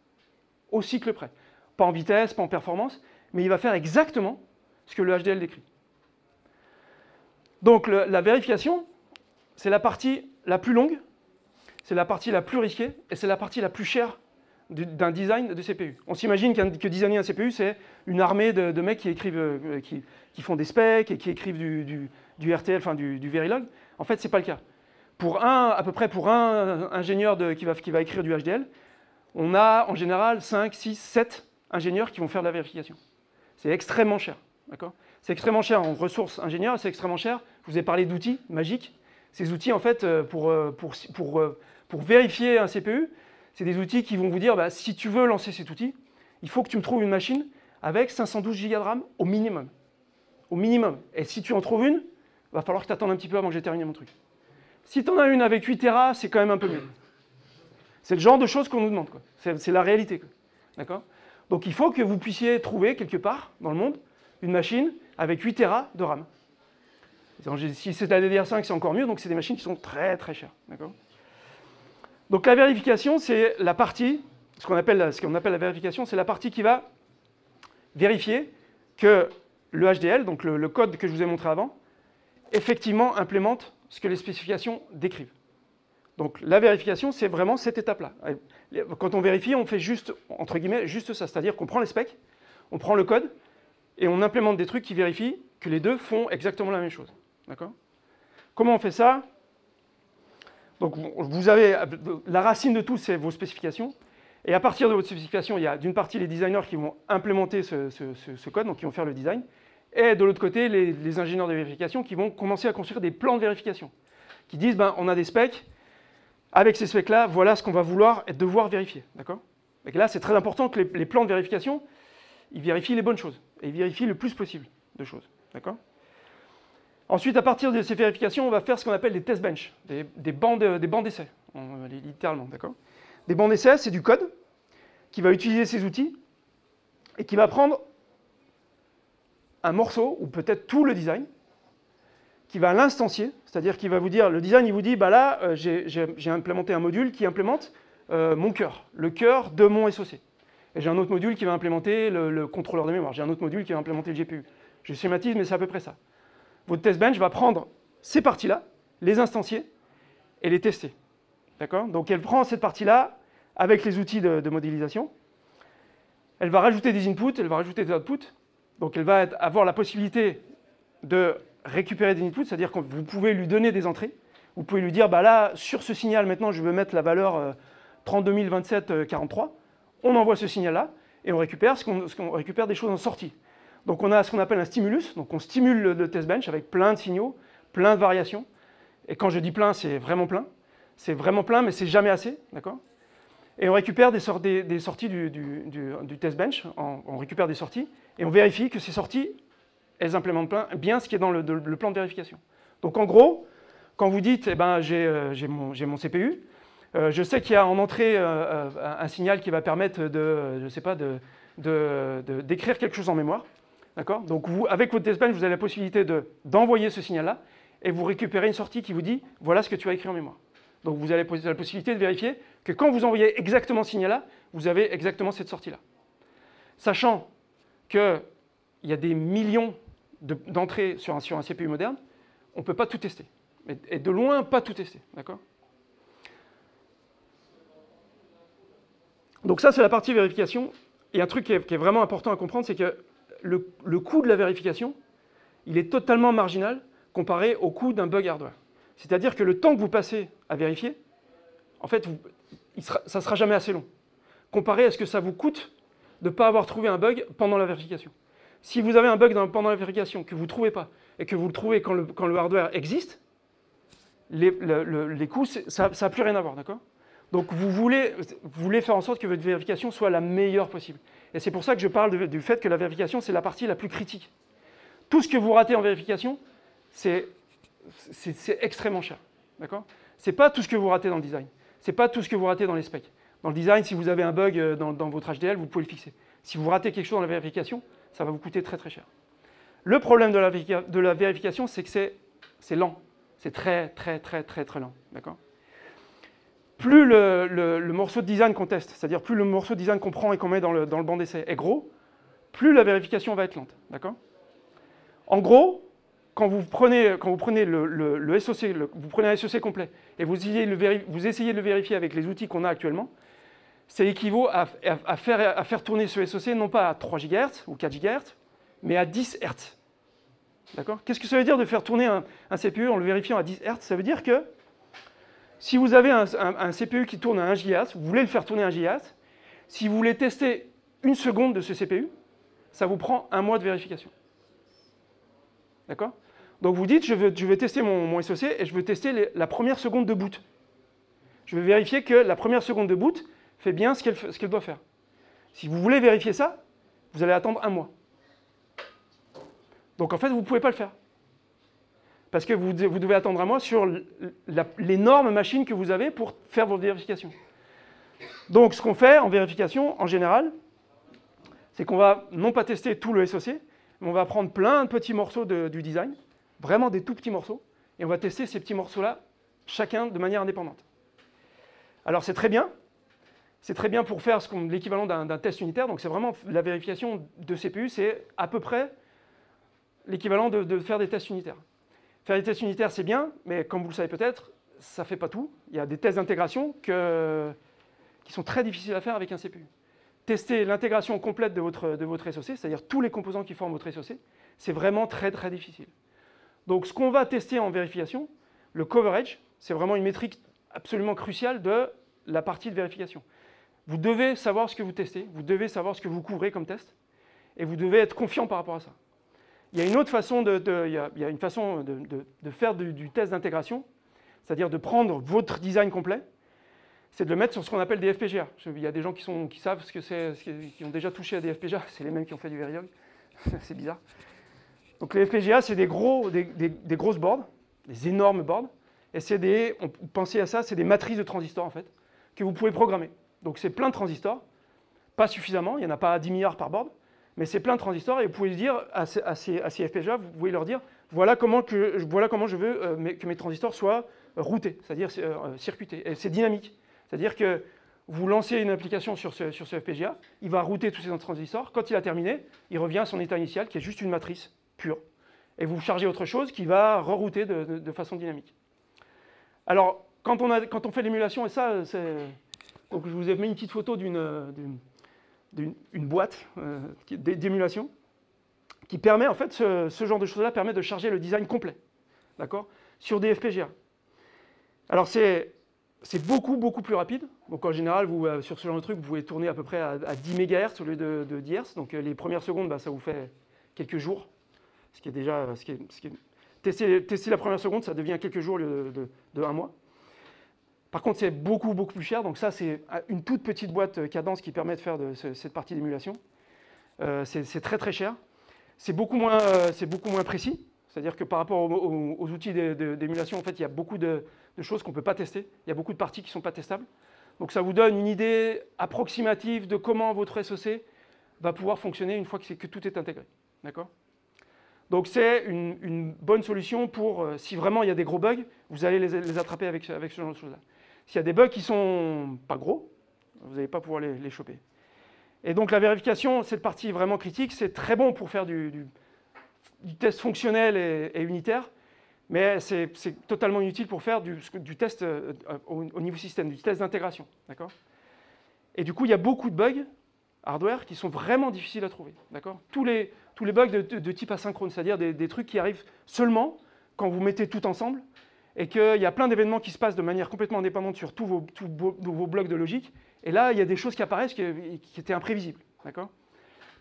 au cycle près. Pas en vitesse, pas en performance, mais il va faire exactement ce que le HDL décrit. Donc la vérification, c'est la partie la plus longue, c'est la partie la plus risquée, et c'est la partie la plus chère d'un design de CPU. On s'imagine que designer un CPU, c'est une armée de mecs qui écrivent, qui font des specs et qui écrivent du RTL, enfin du Verilog. En fait, ce n'est pas le cas. À peu près pour un ingénieur qui va écrire du HDL, on a en général 5, 6, 7 ingénieurs qui vont faire de la vérification. C'est extrêmement cher. C'est extrêmement cher en ressources ingénieurs, c'est extrêmement cher. Je vous ai parlé d'outils magiques. Ces outils, en fait, pour vérifier un CPU, c'est des outils qui vont vous dire, bah, si tu veux lancer cet outil, il faut que tu me trouves une machine avec 512 Go de RAM au minimum. Au minimum. Et si tu en trouves une, il va falloir que tu attendes un petit peu avant que j'ai terminé mon truc. Si tu en as une avec 8 Tera, c'est quand même un peu mieux. C'est le genre de choses qu'on nous demande. C'est la réalité. D'accord ? Donc il faut que vous puissiez trouver quelque part dans le monde une machine avec 8 Tera de RAM. Si c'est la DDR5, c'est encore mieux, donc c'est des machines qui sont très très chères. Donc la vérification, c'est la partie, ce qu'on appelle la vérification, c'est la partie qui va vérifier que le HDL, donc le code que je vous ai montré avant, effectivement implémente ce que les spécifications décrivent. Donc la vérification, c'est vraiment cette étape-là. Quand on vérifie, on fait juste, entre guillemets, juste ça, c'est-à-dire qu'on prend les specs, on prend le code, et on implémente des trucs qui vérifient que les deux font exactement la même chose. D'accord ? Comment on fait ça ? Donc vous avez la racine de tout, c'est vos spécifications. Et à partir de votre spécification, il y a d'une partie les designers qui vont implémenter ce code, donc qui vont faire le design. Et de l'autre côté, les ingénieurs de vérification qui vont commencer à construire des plans de vérification. Qui disent, ben, on a des specs, avec ces specs-là, voilà ce qu'on va vouloir et devoir vérifier. D'accord ? Et là, c'est très important que les plans de vérification, ils vérifient les bonnes choses. Et ils vérifient le plus possible de choses. D'accord ? Ensuite, à partir de ces vérifications, on va faire ce qu'on appelle des test bench, des bancs d'essai, littéralement. Des bancs d'essai, c'est du code qui va utiliser ces outils et qui va prendre un morceau, ou peut-être tout le design, qui va l'instancier, c'est-à-dire qu'il va vous dire, le design, il vous dit, bah là, j'ai implémenté un module qui implémente mon cœur, le cœur de mon SoC. Et j'ai un autre module qui va implémenter le contrôleur de mémoire, j'ai un autre module qui va implémenter le GPU. Je schématise, mais c'est à peu près ça. Votre test bench va prendre ces parties-là, les instancier et les tester. D'accord ? Donc elle prend cette partie-là avec les outils de modélisation. Elle va rajouter des inputs, elle va rajouter des outputs. Donc elle va avoir la possibilité de récupérer des inputs, c'est-à-dire que vous pouvez lui donner des entrées. Vous pouvez lui dire, bah là, sur ce signal, maintenant, je veux mettre la valeur 32 027-43. On envoie ce signal-là et on récupère récupère des choses en sortie. Donc on a ce qu'on appelle un stimulus, donc on stimule le test bench avec plein de signaux, plein de variations. Et quand je dis plein, c'est vraiment plein. C'est vraiment plein, mais c'est jamais assez, d'accord ? Et on récupère des sorties du test bench, on récupère des sorties, et on vérifie que ces sorties, elles implémentent bien ce qui est dans le plan de vérification. Donc en gros, quand vous dites, eh ben, j'ai mon CPU, je sais qu'il y a en entrée un signal qui va permettre d'écrire quelque chose en mémoire. D'accord ? Donc avec votre test bench, vous avez la possibilité d'envoyer ce signal-là et vous récupérez une sortie qui vous dit « voilà ce que tu as écrit en mémoire ». Donc vous avez la possibilité de vérifier que quand vous envoyez exactement ce signal-là, vous avez exactement cette sortie-là. Sachant qu'il y a des millions d'entrées sur un CPU moderne, on ne peut pas tout tester. Et de loin, pas tout tester. D'accord ? Donc ça, c'est la partie vérification. Et un truc qui est vraiment important à comprendre, c'est que le coût de la vérification, il est totalement marginal comparé au coût d'un bug hardware. C'est-à-dire que le temps que vous passez à vérifier, en fait, ça ne sera jamais assez long. Comparé à ce que ça vous coûte de ne pas avoir trouvé un bug pendant la vérification. Si vous avez un bug pendant la vérification que vous ne trouvez pas, et que vous le trouvez quand le hardware existe, les coûts, ça n'a plus rien à voir, d'accord ? Donc vous voulez faire en sorte que votre vérification soit la meilleure possible. Et c'est pour ça que je parle du fait que la vérification, c'est la partie la plus critique. Tout ce que vous ratez en vérification, c'est extrêmement cher. D'accord ? Ce n'est pas tout ce que vous ratez dans le design. Ce n'est pas tout ce que vous ratez dans les specs. Dans le design, si vous avez un bug dans votre HDL, vous pouvez le fixer. Si vous ratez quelque chose dans la vérification, ça va vous coûter très très cher. Le problème de la vérification, c'est que c'est lent. C'est très très très très très lent. D'accord ? Plus le morceau de design qu'on teste, c'est-à-dire plus le morceau de design qu'on prend et qu'on met dans le banc d'essai est gros, plus la vérification va être lente. D'accord ? En gros, quand vous prenez le SoC, vous prenez un SoC complet et vous essayez de le vérifier avec les outils qu'on a actuellement, ça équivaut à faire tourner ce SoC non pas à 3 GHz ou 4 GHz, mais à 10 Hz. D'accord ? Qu'est-ce que ça veut dire de faire tourner un CPU en le vérifiant à 10 Hz ? Ça veut dire que si vous avez un CPU qui tourne à 1 GHz, vous voulez le faire tourner à 1 GHz, si vous voulez tester une seconde de ce CPU, ça vous prend 1 mois de vérification. D'accord ? Donc vous dites, je vais tester mon SoC et je veux tester la première seconde de boot. Je veux vérifier que la première seconde de boot fait bien ce qu'elle doit faire. Si vous voulez vérifier ça, vous allez attendre 1 mois. Donc en fait, vous ne pouvez pas le faire. Parce que vous devez attendre 1 mois sur l'énorme machine que vous avez pour faire vos vérifications. Donc ce qu'on fait en vérification, en général, c'est qu'on va non pas tester tout le SoC, mais on va prendre plein de petits morceaux du design, vraiment des tout petits morceaux, et on va tester ces petits morceaux-là, chacun de manière indépendante. Alors c'est très bien pour faire l'équivalent d'un test unitaire, donc c'est vraiment la vérification de CPU, c'est à peu près l'équivalent de faire des tests unitaires. Faire des tests unitaires, c'est bien, mais comme vous le savez peut-être, ça ne fait pas tout. Il y a des tests d'intégration qui sont très difficiles à faire avec un CPU. Tester l'intégration complète de votre SoC, c'est-à-dire tous les composants qui forment votre SoC, c'est vraiment très très difficile. Donc ce qu'on va tester en vérification, le coverage, c'est vraiment une métrique absolument cruciale de la partie de vérification. Vous devez savoir ce que vous testez, vous devez savoir ce que vous couvrez comme test, et vous devez être confiant par rapport à ça. Il y a une autre façon de faire du test d'intégration, c'est-à-dire de prendre votre design complet, c'est de le mettre sur ce qu'on appelle des FPGA. Il y a des gens qui savent ce que c'est, qui ont déjà touché à des FPGA, c'est les mêmes qui ont fait du Verilog, c'est bizarre. Donc les FPGA, c'est des grosses boards, des énormes boards, et pensez à ça, c'est des matrices de transistors en fait, que vous pouvez programmer. Donc c'est plein de transistors, pas suffisamment, il n'y en a pas 10 milliards par board, mais c'est plein de transistors, et vous pouvez dire à ces FPGA, vous pouvez leur dire, voilà comment je veux que mes transistors soient routés, c'est-à-dire circuités, et c'est dynamique. C'est-à-dire que vous lancez une application sur ce FPGA, il va router tous ces transistors. Quand il a terminé, il revient à son état initial, qui est juste une matrice pure. Et vous chargez autre chose qui va rerouter de façon dynamique. Alors, quand on fait l'émulation, et ça, donc je vous ai mis une petite photo d'une boîte d'émulation qui permet, en fait, ce genre de choses-là permet de charger le design complet, d'accord, sur des FPGA. Alors, c'est beaucoup plus rapide. Donc en général, sur ce genre de truc, vous pouvez tourner à peu près à 10 MHz au lieu de 10 Hz. Donc les premières secondes, ça vous fait quelques jours. Ce qui est déjà... Tester la première seconde, ça devient quelques jours au lieu de 1 mois. Par contre, c'est beaucoup plus cher. Donc ça, c'est une toute petite boîte Cadence qui permet de faire cette partie d'émulation. C'est très très cher. C'est beaucoup moins précis. C'est-à-dire que par rapport aux outils d'émulation, en fait, il y a beaucoup de choses qu'on ne peut pas tester. Il y a beaucoup de parties qui ne sont pas testables. Donc ça vous donne une idée approximative de comment votre SoC va pouvoir fonctionner une fois que tout est intégré. D'accord ? Donc c'est une bonne solution pour, si vraiment il y a des gros bugs, vous allez les attraper avec ce genre de choses-là. S'il y a des bugs qui ne sont pas gros, vous n'allez pas pouvoir les choper. Et donc la vérification, cette partie vraiment critique, c'est très bon pour faire du test fonctionnel et unitaire, mais c'est totalement inutile pour faire du test au niveau système, du test d'intégration. D'accord ? Et du coup, il y a beaucoup de bugs hardware qui sont vraiment difficiles à trouver. D'accord ? Tous les bugs de type asynchrone, c'est-à-dire des trucs qui arrivent seulement quand vous mettez tout ensemble et qu'il y a plein d'événements qui se passent de manière complètement indépendante sur tous vos blocs de logique. Et là, il y a des choses qui apparaissent qui étaient imprévisibles. D'accord ?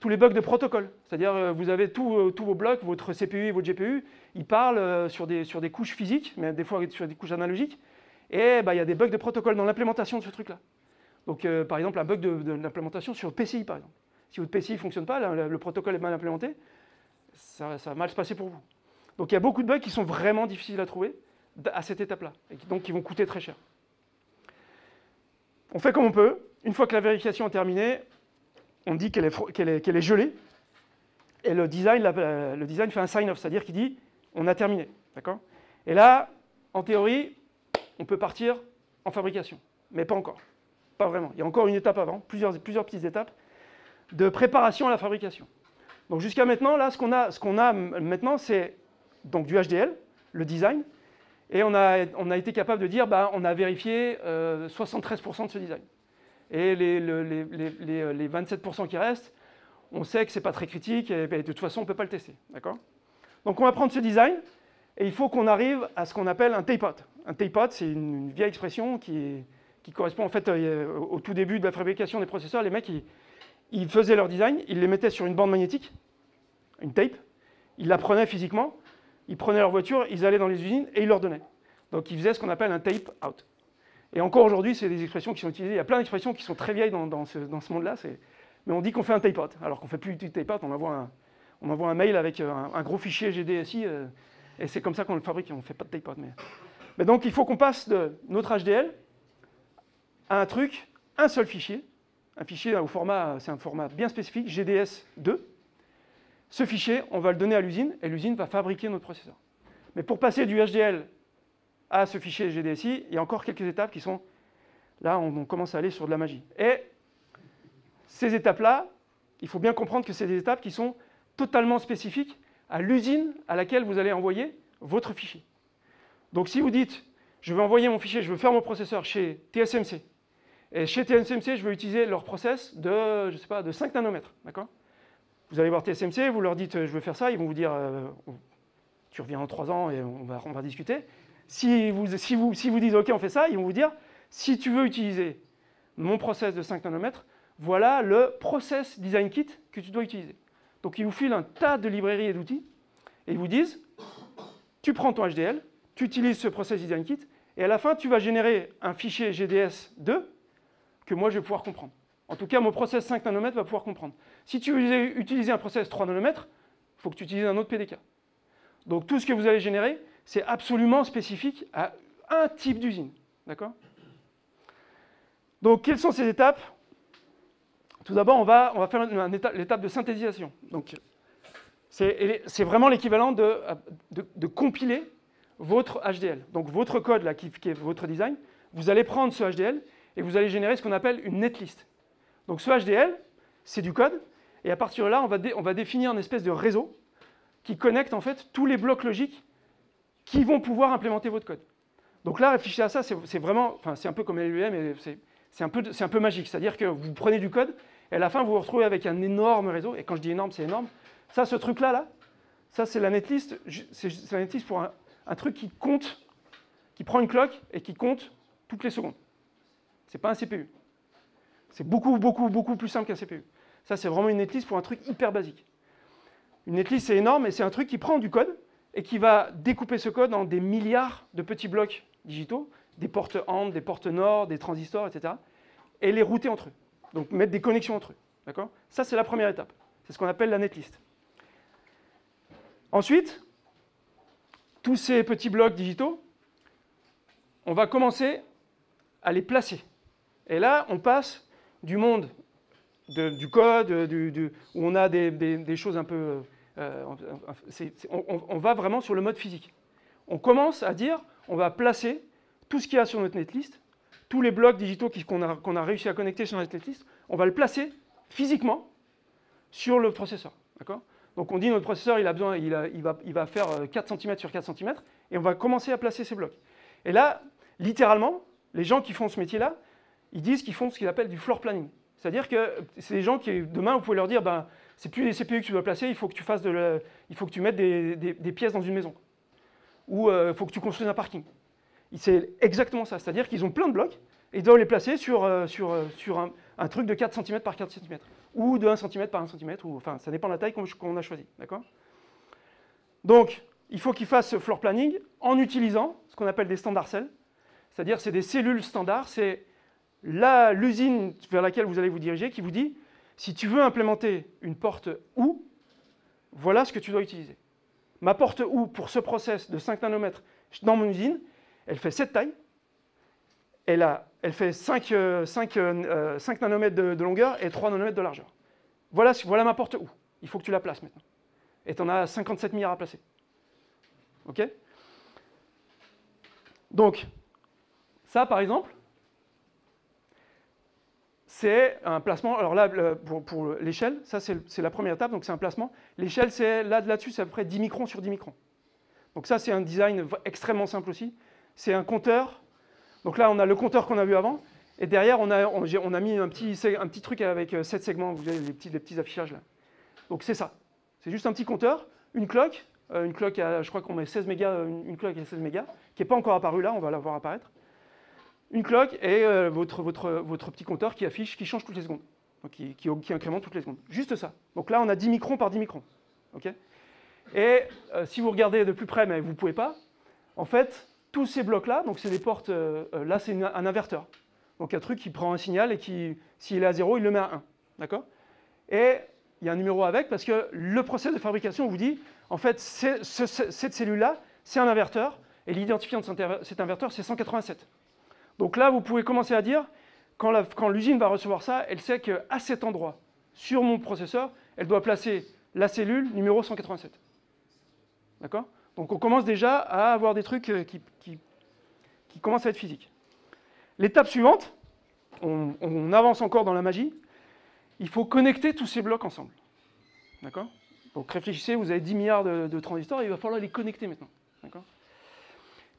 Tous les bugs de protocole, c'est-à-dire vous avez tous vos blocs, votre CPU et votre GPU, ils parlent sur des couches physiques, mais des fois sur des couches analogiques, et il y a des bugs de protocole dans l'implémentation de ce truc-là. Donc par exemple, un bug de l'implémentation sur le PCI, par exemple. Si votre PCI ne fonctionne pas, le protocole est mal implémenté, ça va mal se passer pour vous. Donc il y a beaucoup de bugs qui sont vraiment difficiles à trouver à cette étape-là, et donc qui vont coûter très cher. On fait comme on peut. Une fois que la vérification est terminée, on dit qu'elle est gelée, et le design fait un sign-off, c'est-à-dire qu'il dit on a terminé. D'accord ? Et là, en théorie, on peut partir en fabrication, mais pas encore. Pas vraiment. Il y a encore une étape avant, plusieurs petites étapes de préparation à la fabrication. Donc jusqu'à maintenant, là, ce qu'on a maintenant, c'est donc du HDL, le design, et on a été capable de dire on a vérifié 73% de ce design. Et les 27% qui restent, on sait que ce n'est pas très critique et de toute façon, on ne peut pas le tester. D'accord ? Donc on va prendre ce design et il faut qu'on arrive à ce qu'on appelle un tape-out. Un tape-out, c'est une vieille expression qui correspond en fait au tout début de la fabrication des processeurs. Les mecs, ils faisaient leur design, ils les mettaient sur une bande magnétique, une tape, ils la prenaient physiquement, ils prenaient leur voiture, ils allaient dans les usines et ils leur donnaient. Donc ils faisaient ce qu'on appelle un tape out. Et encore aujourd'hui, c'est des expressions qui sont utilisées. Il y a plein d'expressions qui sont très vieilles dans ce monde-là. Mais on dit qu'on fait un tape out, alors qu'on ne fait plus du tape out, on envoie un mail avec un gros fichier GDSI, et c'est comme ça qu'on le fabrique, on ne fait pas de tape out. Mais donc il faut qu'on passe de notre HDL à un truc, un seul fichier, un fichier au format, c'est un format bien spécifique, GDS2. Ce fichier, on va le donner à l'usine, et l'usine va fabriquer notre processeur. Mais pour passer du HDL à ce fichier GDSI, il y a encore quelques étapes qui sont... Là, on commence à aller sur de la magie. Et ces étapes-là, il faut bien comprendre que c'est des étapes qui sont totalement spécifiques à l'usine à laquelle vous allez envoyer votre fichier. Donc si vous dites, je veux envoyer mon fichier, je veux faire mon processeur chez TSMC, et chez TSMC, je veux utiliser leur process de, je sais pas, de 5 nanomètres, d'accord? Vous allez voir TSMC, vous leur dites, je veux faire ça, ils vont vous dire, tu reviens en 3 ans et on va discuter. Si vous dites, OK, on fait ça, ils vont vous dire, si tu veux utiliser mon process de 5 nanomètres, voilà le process design kit que tu dois utiliser. Donc, ils vous filent un tas de librairies et d'outils, et ils vous disent, tu prends ton HDL, tu utilises ce process design kit, et à la fin, tu vas générer un fichier GDS2 que moi, je vais pouvoir comprendre. En tout cas, mon process 5 nanomètres va pouvoir comprendre. Si tu veux utiliser un process 3 nanomètres, il faut que tu utilises un autre PDK. Donc, tout ce que vous allez générer, c'est absolument spécifique à un type d'usine. D'accord? Donc, quelles sont ces étapes? Tout d'abord, on va faire l'étape de synthétisation. Donc, c'est vraiment l'équivalent de compiler votre HDL. Donc, votre code, là, qui est votre design, vous allez prendre ce HDL et vous allez générer ce qu'on appelle une netlist. Donc, ce HDL, c'est du code. Et à partir de là, on va définir une espèce de réseau qui connecte en fait tous les blocs logiques qui vont pouvoir implémenter votre code. Donc là, réfléchissez à ça, c'est vraiment, enfin, c'est un peu comme LLVM, mais c'est un peu magique. C'est-à-dire que vous prenez du code, et à la fin, vous vous retrouvez avec un énorme réseau. Et quand je dis énorme, c'est énorme. Ça, ce truc-là, ça, c'est la netlist. C'est la netlist pour un truc qui compte, qui prend une clock et qui compte toutes les secondes. Ce n'est pas un CPU. C'est beaucoup, beaucoup, beaucoup plus simple qu'un CPU. Ça, c'est vraiment une netlist pour un truc hyper basique. Une netlist, c'est énorme, et c'est un truc qui prend du code et qui va découper ce code en des milliards de petits blocs digitaux, des portes AND, des portes NOR, des transistors, etc., et les router entre eux. Donc mettre des connexions entre eux. D'accord? Ça, c'est la première étape. C'est ce qu'on appelle la netlist. Ensuite, tous ces petits blocs digitaux, on va commencer à les placer. Et là, on passe du monde du code, où on a des choses un peu... on va vraiment sur le mode physique. On commence à dire, on va placer tout ce qu'il y a sur notre netlist, tous les blocs digitaux qu'on a réussi à connecter sur notre netlist, on va le placer physiquement sur le processeur. Donc on dit notre processeur, il va faire 4 cm sur 4 cm, et on va commencer à placer ces blocs. Et là, littéralement, les gens qui font ce métier-là, ils disent qu'ils font ce qu'ils appellent du floor planning. C'est-à-dire que c'est des gens qui, demain, vous pouvez leur dire, ben, c'est plus des CPU que tu dois placer, il faut que tu mettes des pièces dans une maison. Ou il faut que tu construises un parking. C'est exactement ça. C'est-à-dire qu'ils ont plein de blocs et ils doivent les placer sur un truc de 4 cm par 4 cm. Ou de 1 cm par 1 cm. Enfin, ça dépend de la taille qu'on a choisie. Donc, il faut qu'ils fassent ce floor planning en utilisant ce qu'on appelle des standard cells. C'est-à-dire c'est des cellules standards. C'est l'usine vers laquelle vous allez vous diriger qui vous dit, si tu veux implémenter une porte OU, voilà ce que tu dois utiliser. Ma porte OU pour ce process de 5 nanomètres dans mon usine, elle fait cette taille, elle fait 5 nanomètres de longueur et 3 nanomètres de largeur. Voilà ma porte OU. Il faut que tu la places maintenant. Et tu en as 57 milliards à placer. OK? Donc, ça par exemple, c'est un placement. Alors là, pour l'échelle, ça c'est la première étape, donc c'est un placement. L'échelle, c'est là-dessus, c'est à peu près 10 microns sur 10 microns. Donc ça, c'est un design extrêmement simple aussi. C'est un compteur. Donc là, on a le compteur qu'on a vu avant. Et derrière, on a mis un petit truc avec 7 segments. Vous avez les petits affichages là. Donc c'est ça. C'est juste un petit compteur, une clock je crois qu'on met 16 mégas, une clock à 16 mégas, qui n'est pas encore apparue là, on va la voir apparaître. Une clock et votre petit compteur qui change toutes les secondes, donc qui incrémente toutes les secondes. Juste ça. Donc là, on a 10 microns par 10 microns. Okay, Et si vous regardez de plus près, mais vous ne pouvez pas, en fait, tous ces blocs-là, donc c'est des portes, là c'est un inverteur. Donc un truc qui prend un signal et qui, s'il est à 0, il le met à 1. D'accord? Et il y a un numéro avec parce que le process de fabrication vous dit, en fait, cette cellule-là, c'est un inverteur, et l'identifiant de cet inverteur, c'est 187. Donc là, vous pouvez commencer à dire, quand l'usine va recevoir ça, elle sait qu'à cet endroit, sur mon processeur, elle doit placer la cellule numéro 187. D'accord? Donc on commence déjà à avoir des trucs qui commencent à être physiques. L'étape suivante, on avance encore dans la magie, il faut connecter tous ces blocs ensemble. D'accord? Donc réfléchissez, vous avez 10 milliards de transistors, et il va falloir les connecter maintenant. D'accord?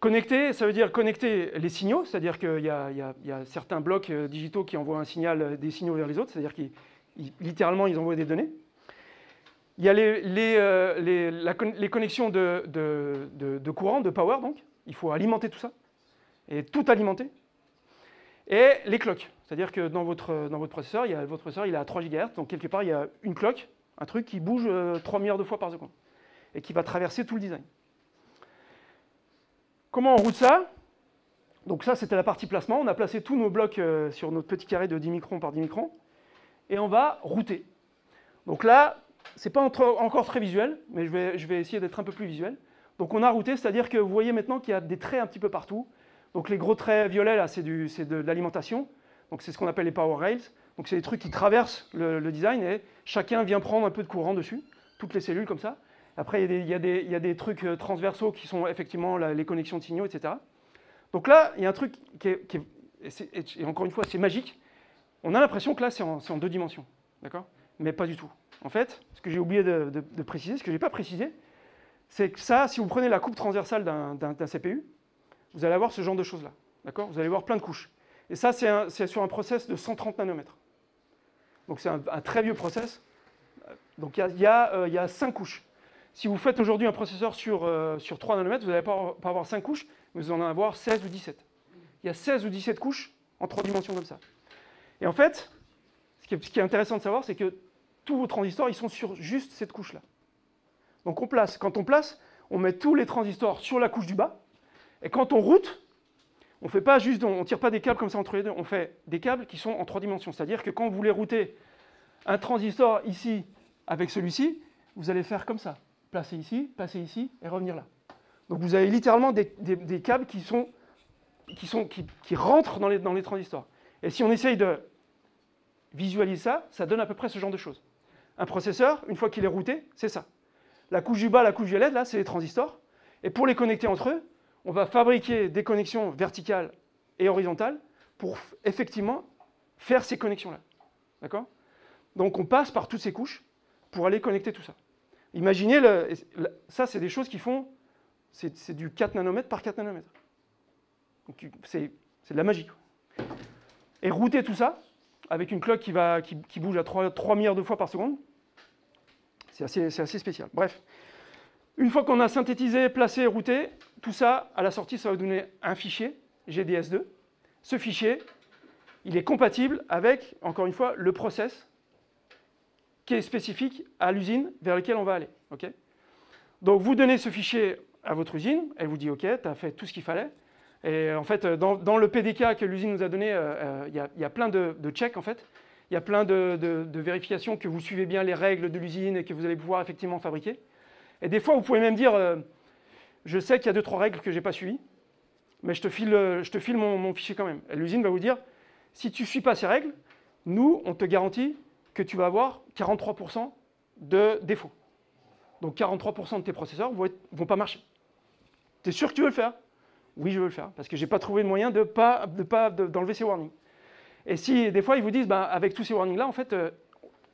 Connecter, ça veut dire connecter les signaux, c'est-à-dire qu'il y a certains blocs digitaux qui envoient un signal, des signaux vers les autres, c'est-à-dire qu'ils littéralement ils envoient des données. Il y a les connexions de courant, de power, donc. Il faut alimenter tout ça, et tout alimenter. Et les clocks, c'est-à-dire que dans votre processeur, votre processeur il est à 3 GHz, donc quelque part il y a une clock, un truc qui bouge 3 milliards de fois par seconde, et qui va traverser tout le design. Comment on route ça? Donc ça c'était la partie placement, on a placé tous nos blocs sur notre petit carré de 10 microns par 10 microns, et on va router. Donc là, c'est pas encore très visuel, mais je vais essayer d'être un peu plus visuel. Donc on a routé, c'est-à-dire que vous voyez maintenant qu'il y a des traits un petit peu partout. Donc les gros traits violets, là, c'est de l'alimentation. Donc c'est ce qu'on appelle les power rails. Donc c'est des trucs qui traversent le design et chacun vient prendre un peu de courant dessus, toutes les cellules comme ça. Après, il y a des trucs transversaux qui sont effectivement les connexions de signaux, etc. Donc là, il y a un truc et encore une fois, c'est magique. On a l'impression que là, c'est en 2 dimensions. D'accord? Mais pas du tout. En fait, ce que j'ai oublié de préciser, ce que je n'ai pas précisé, c'est que ça, si vous prenez la coupe transversale d'un CPU, vous allez avoir ce genre de choses-là. D'accord? Vous allez voir plein de couches. Et ça, c'est sur un process de 130 nanomètres. Donc c'est un très vieux process. Donc il y a 5 couches. Si vous faites aujourd'hui un processeur sur 3 nanomètres, vous n'allez pas avoir 5 couches, mais vous allez en avoir 16 ou 17. Il y a 16 ou 17 couches en 3 dimensions comme ça. Et en fait, ce qui est intéressant de savoir, c'est que tous vos transistors, ils sont sur juste cette couche-là. Donc quand on place, on met tous les transistors sur la couche du bas, et quand on route, on fait pas juste, on tire pas des câbles comme ça entre les deux, on fait des câbles qui sont en 3 dimensions. C'est-à-dire que quand vous voulez router un transistor ici avec celui-ci, vous allez faire comme ça. Placer ici et revenir là. Donc vous avez littéralement des câbles qui rentrent dans les transistors. Et si on essaye de visualiser ça, ça donne à peu près ce genre de choses. Un processeur, une fois qu'il est routé, c'est ça. La couche du bas, la couche violette, là, c'est les transistors. Et pour les connecter entre eux, on va fabriquer des connexions verticales et horizontales pour effectivement faire ces connexions-là. D'accord? Donc on passe par toutes ces couches pour aller connecter tout ça. Imaginez, ça c'est des choses qui font, c'est du 4 nanomètres par 4 nanomètres. C'est de la magie. Et router tout ça, avec une clock qui bouge à 3 milliards de fois par seconde, c'est assez spécial. Bref, une fois qu'on a synthétisé, placé, routé, tout ça, à la sortie, ça va donner un fichier, GDS2. Ce fichier, il est compatible avec, encore une fois, le process qui est spécifique à l'usine vers laquelle on va aller. Okay? Donc vous donnez ce fichier à votre usine, elle vous dit « Ok, tu as fait tout ce qu'il fallait ». Et en fait, dans le PDK que l'usine nous a donné, il y a plein de checks en fait. Il y a plein de vérifications que vous suivez bien les règles de l'usine et que vous allez pouvoir effectivement fabriquer. Et des fois, vous pouvez même dire je sais qu'il y a 2-3 règles que je n'ai pas suivies, mais je te file mon fichier quand même. Et l'usine va vous dire si tu ne suis pas ces règles, nous, on te garantit que tu vas avoir 43% de défauts. Donc 43% de tes processeurs ne vont pas marcher. Tu es sûr que tu veux le faire? Oui, je veux le faire, parce que je n'ai pas trouvé de moyen d'enlever ces warnings. Et si des fois ils vous disent, avec tous ces warnings-là, en fait, ce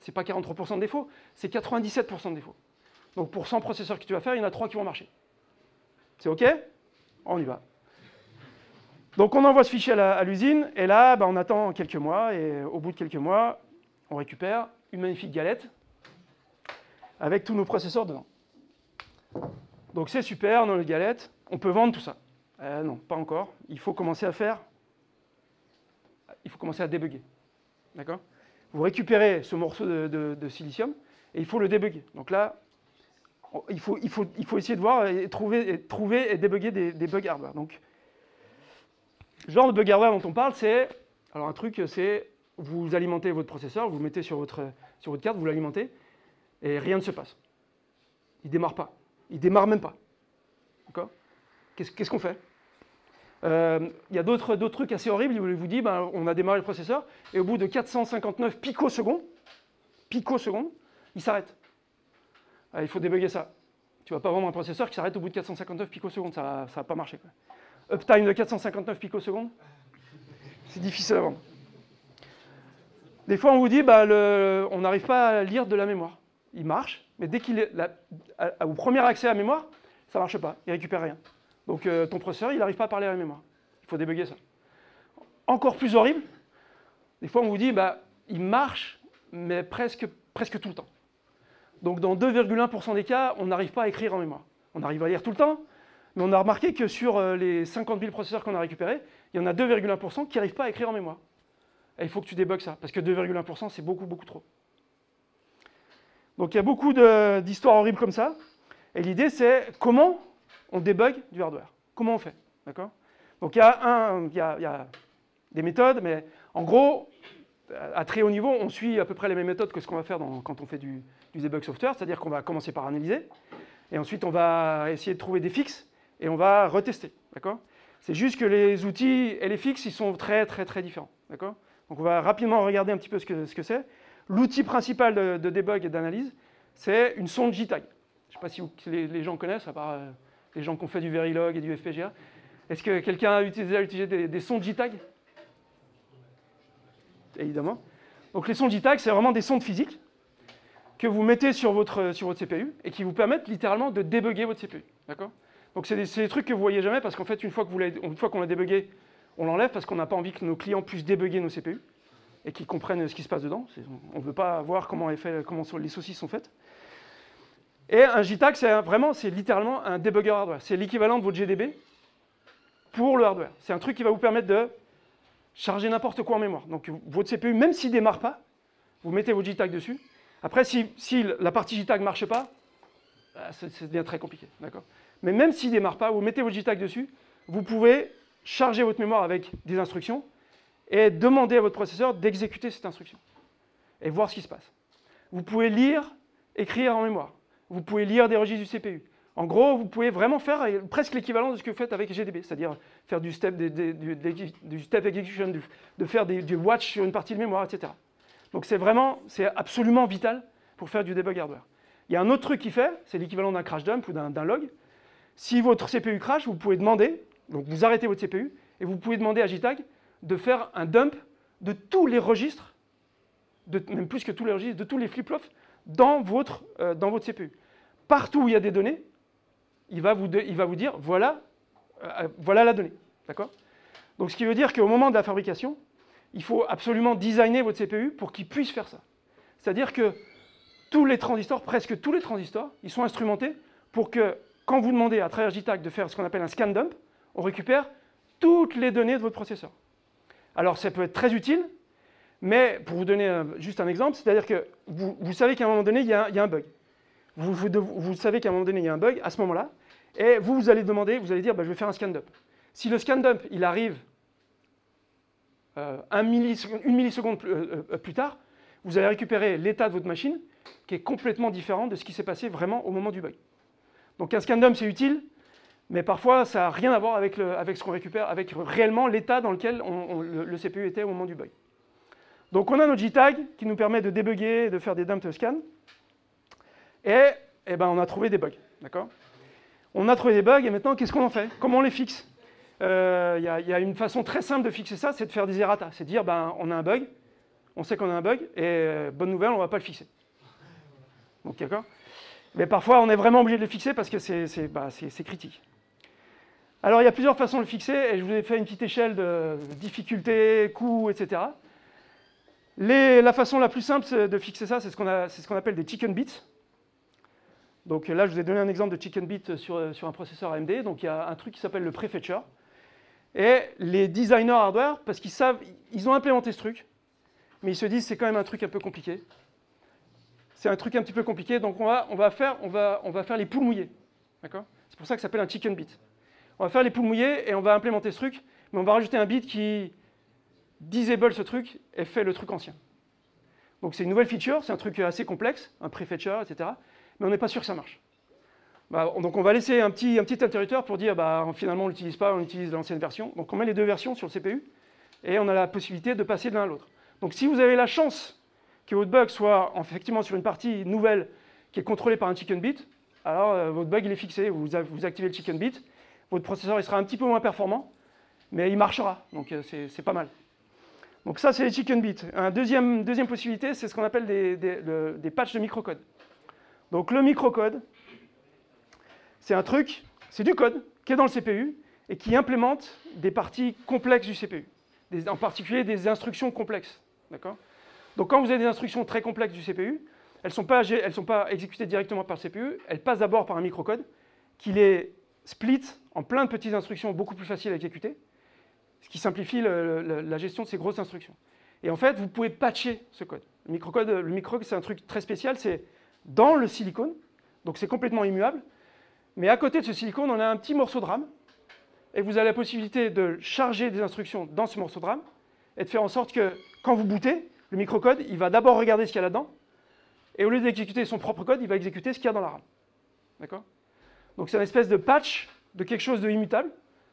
n'est pas 43% de défauts, c'est 97% de défauts. Donc pour 100 processeurs que tu vas faire, il y en a 3 qui vont marcher. C'est OK? On y va. Donc on envoie ce fichier à l'usine, et là, on attend quelques mois, et au bout de quelques mois, on récupère une magnifique galette avec tous nos processeurs dedans. Donc c'est super, dans les galettes, on peut vendre tout ça. Non, pas encore. Il faut commencer à débugger. D'accord? Vous récupérez ce morceau de silicium et il faut le débugger. Donc là, il faut essayer de voir et trouver et débugger des bugs hardware. Donc, le genre de bug hardware dont on parle, c'est... Alors un truc, c'est vous alimentez votre processeur, vous le mettez sur votre carte, vous l'alimentez, et rien ne se passe. Il ne démarre pas. Il ne démarre même pas. D'accord? Qu'est-ce qu'on fait? Il y a d'autres trucs assez horribles. Il vous dit, ben, on a démarré le processeur, et au bout de 459 picosecondes, il s'arrête. Il faut débugger ça. Tu ne vas pas vendre un processeur qui s'arrête au bout de 459 picosecondes. Ça va pas marcher, quoi. Uptime de 459 picosecondes, c'est difficile à vendre. Des fois, on vous dit, bah, on n'arrive pas à lire de la mémoire. Il marche, mais dès qu'il est au premier accès à la mémoire, ça ne marche pas, il ne récupère rien. Donc ton processeur, il n'arrive pas à parler à la mémoire. Il faut débugger ça. Encore plus horrible, des fois, on vous dit, bah, il marche, mais presque tout le temps. Donc dans 2,1% des cas, on n'arrive pas à écrire en mémoire. On arrive à lire tout le temps, mais on a remarqué que sur les 50 000 processeurs qu'on a récupérés, il y en a 2,1% qui n'arrivent pas à écrire en mémoire. Et il faut que tu débugs ça, parce que 2,1%, c'est beaucoup trop. Donc il y a beaucoup d'histoires horribles comme ça. Et l'idée, c'est comment on débug du hardware. Comment on fait, d'accord? Donc il y a des méthodes, mais en gros, à très haut niveau, on suit à peu près les mêmes méthodes que ce qu'on va faire quand on fait du debug software, c'est-à-dire qu'on va commencer par analyser, et ensuite on va essayer de trouver des fixes, et on va retester, d'accord? C'est juste que les outils et les fixes, ils sont très différents, d'accord? Donc on va rapidement regarder un petit peu ce que c'est. L'outil principal de debug et d'analyse, c'est une sonde JTAG. Je ne sais pas si les gens connaissent, à part les gens qui ont fait du Verilog et du FPGA. Est-ce que quelqu'un a utilisé des sondes JTAG? Évidemment. Donc les sondes JTAG, c'est vraiment des sondes physiques que vous mettez sur votre CPU et qui vous permettent littéralement de débugger votre CPU. D'accord? Donc c'est des trucs que vous ne voyez jamais parce qu'en fait, une fois qu'on l'a débugué, on l'enlève parce qu'on n'a pas envie que nos clients puissent débugger nos CPU et qu'ils comprennent ce qui se passe dedans. On ne veut pas voir comment les saucisses sont faites. Et un JTAG, c'est littéralement un debugger hardware. C'est l'équivalent de votre GDB pour le hardware. C'est un truc qui va vous permettre de charger n'importe quoi en mémoire. Donc votre CPU, même s'il ne démarre pas, vous mettez votre JTAG dessus. Après, si la partie JTAG ne marche pas, ça devient très compliqué. Mais même s'il ne démarre pas, vous mettez votre JTAG dessus, vous pouvez charger votre mémoire avec des instructions et demander à votre processeur d'exécuter cette instruction et voir ce qui se passe. Vous pouvez lire, écrire en mémoire. Vous pouvez lire des registres du CPU. En gros, vous pouvez vraiment faire presque l'équivalent de ce que vous faites avec GDB, c'est-à-dire faire du step execution, de faire du watch sur une partie de mémoire, etc. Donc c'est absolument vital pour faire du debug hardware. Il y a un autre truc qui fait, c'est l'équivalent d'un crash dump ou d'un log. Si votre CPU crash, vous pouvez demander, donc vous arrêtez votre CPU, et vous pouvez demander à JTAG de faire un dump de tous les registres, même plus que tous les registres, de tous les flip-flops dans votre CPU. Partout où il y a des données, il va vous dire, voilà la donnée. D'accord? Donc ce qui veut dire qu'au moment de la fabrication, il faut absolument designer votre CPU pour qu'il puisse faire ça. C'est-à-dire que tous les transistors, presque tous les transistors, ils sont instrumentés pour que, quand vous demandez à travers JTAG de faire ce qu'on appelle un scan dump, on récupère toutes les données de votre processeur. Alors ça peut être très utile, mais pour vous donner juste un exemple, c'est-à-dire que vous savez qu'à un moment donné, il y a un bug. Vous savez qu'à un moment donné, il y a un bug à ce moment-là, et vous allez demander, vous allez dire, bah, je vais faire un scan dump. Si le scan dump, il arrive une milliseconde plus tard, vous allez récupérer l'état de votre machine qui est complètement différent de ce qui s'est passé vraiment au moment du bug. Donc un scan dump, c'est utile, mais parfois, ça n'a rien à voir avec ce qu'on récupère, avec réellement l'état dans lequel le CPU était au moment du bug. Donc on a notre JTAG qui nous permet de débugger, de faire des dump scans, et ben, on a trouvé des bugs. D'accord? On a trouvé des bugs, et maintenant, qu'est-ce qu'on en fait? Comment on les fixe? Il y a une façon très simple de fixer ça, c'est de faire des errata. C'est de dire, ben, on a un bug, on sait qu'on a un bug, et bonne nouvelle, on ne va pas le fixer. Donc, d'accord? Mais parfois, on est vraiment obligé de le fixer parce que c'est critique. Alors, il y a plusieurs façons de le fixer, et je vous ai fait une petite échelle de difficulté, coût, etc. La façon la plus simple de fixer ça, c'est ce qu'on appelle des chicken bits. Donc là, je vous ai donné un exemple de chicken bit sur un processeur AMD. Donc il y a un truc qui s'appelle le prefetcher. Et les designers hardware, parce ils ont implémenté ce truc, mais ils se disent c'est quand même un truc un peu compliqué. c'est un truc un petit peu compliqué. Donc on va faire les poules mouillées. D'accord? C'est pour ça que ça s'appelle un chicken bit. On va faire les poules mouillées et on va implémenter ce truc, mais on va rajouter un bit qui disable ce truc et fait le truc ancien. Donc c'est une nouvelle feature, c'est un truc assez complexe, un prefetcher, etc. Mais on n'est pas sûr que ça marche. Donc on va laisser un petit interrupteur pour dire finalement on ne l'utilise pas, on utilise l'ancienne version. Donc on met les deux versions sur le CPU et on a la possibilité de passer de l'un à l'autre. Donc si vous avez la chance que votre bug soit effectivement sur une partie nouvelle qui est contrôlée par un chicken bit, alors votre bug il est fixé, vous activez le chicken bit, votre processeur il sera un petit peu moins performant, mais il marchera, donc c'est pas mal. Donc ça c'est les chicken bits. Deuxième possibilité, c'est ce qu'on appelle des patchs de microcode. Donc le microcode, c'est un truc, c'est du code qui est dans le CPU et qui implémente des parties complexes du CPU, en particulier des instructions complexes. D'accord ? Donc quand vous avez des instructions très complexes du CPU, elles ne sont pas exécutées directement par le CPU, elles passent d'abord par un microcode qui les split en plein de petites instructions beaucoup plus faciles à exécuter, ce qui simplifie la gestion de ces grosses instructions. Et en fait, vous pouvez patcher ce code. Le microcode, c'est un truc très spécial, c'est dans le silicone, donc c'est complètement immuable, mais à côté de ce silicone, on a un petit morceau de RAM, et vous avez la possibilité de charger des instructions dans ce morceau de RAM, et de faire en sorte que, quand vous bootez, le microcode, il va d'abord regarder ce qu'il y a là-dedans, et au lieu d'exécuter son propre code, il va exécuter ce qu'il y a dans la RAM. D'accord ? Donc c'est une espèce de patch de quelque chose de immutable.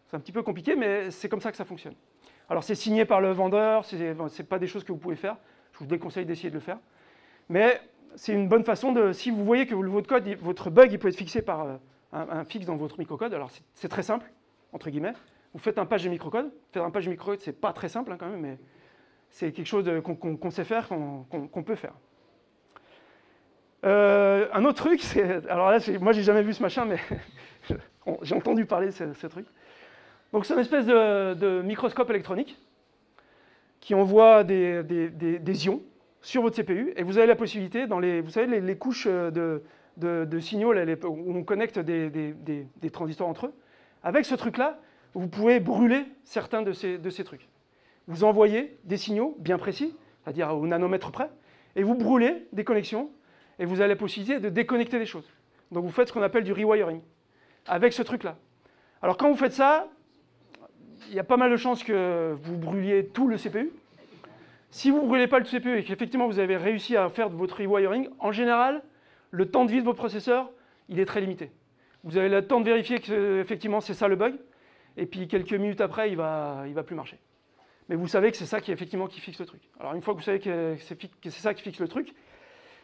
C'est un petit peu compliqué, mais c'est comme ça que ça fonctionne. Alors c'est signé par le vendeur, ce n'est pas des choses que vous pouvez faire. Je vous déconseille d'essayer de le faire. Mais c'est une bonne façon de... Si vous voyez que votre bug il peut être fixé par un fixe dans votre microcode, alors c'est très simple, entre guillemets. Vous faites un patch de microcode. Faire un patch de microcode, c'est pas très simple quand même, mais c'est quelque chose qu'on sait faire, qu'on peut faire. Un autre truc, alors là, moi j'ai jamais vu ce machin, mais j'ai entendu parler de ce truc. Donc c'est une espèce de microscope électronique qui envoie des ions sur votre CPU, et vous avez la possibilité, vous savez, les couches de signaux là, où on connecte des transistors entre eux, avec ce truc-là, vous pouvez brûler certains de ces trucs. Vous envoyez des signaux bien précis, c'est-à-dire au nanomètre près, et vous brûlez des connexions, et vous avez la possibilité de déconnecter des choses. Donc vous faites ce qu'on appelle du rewiring, avec ce truc-là. Alors quand vous faites ça, il y a pas mal de chances que vous brûliez tout le CPU. Si vous ne brûlez pas le CPU et qu'effectivement vous avez réussi à faire de votre rewiring, en général, le temps de vie de votre processeur, il est très limité. Vous avez le temps de vérifier que effectivement c'est ça le bug, et puis quelques minutes après, il va plus marcher. Mais vous savez que c'est ça qui fixe le truc. Alors une fois que vous savez que c'est ça qui fixe le truc,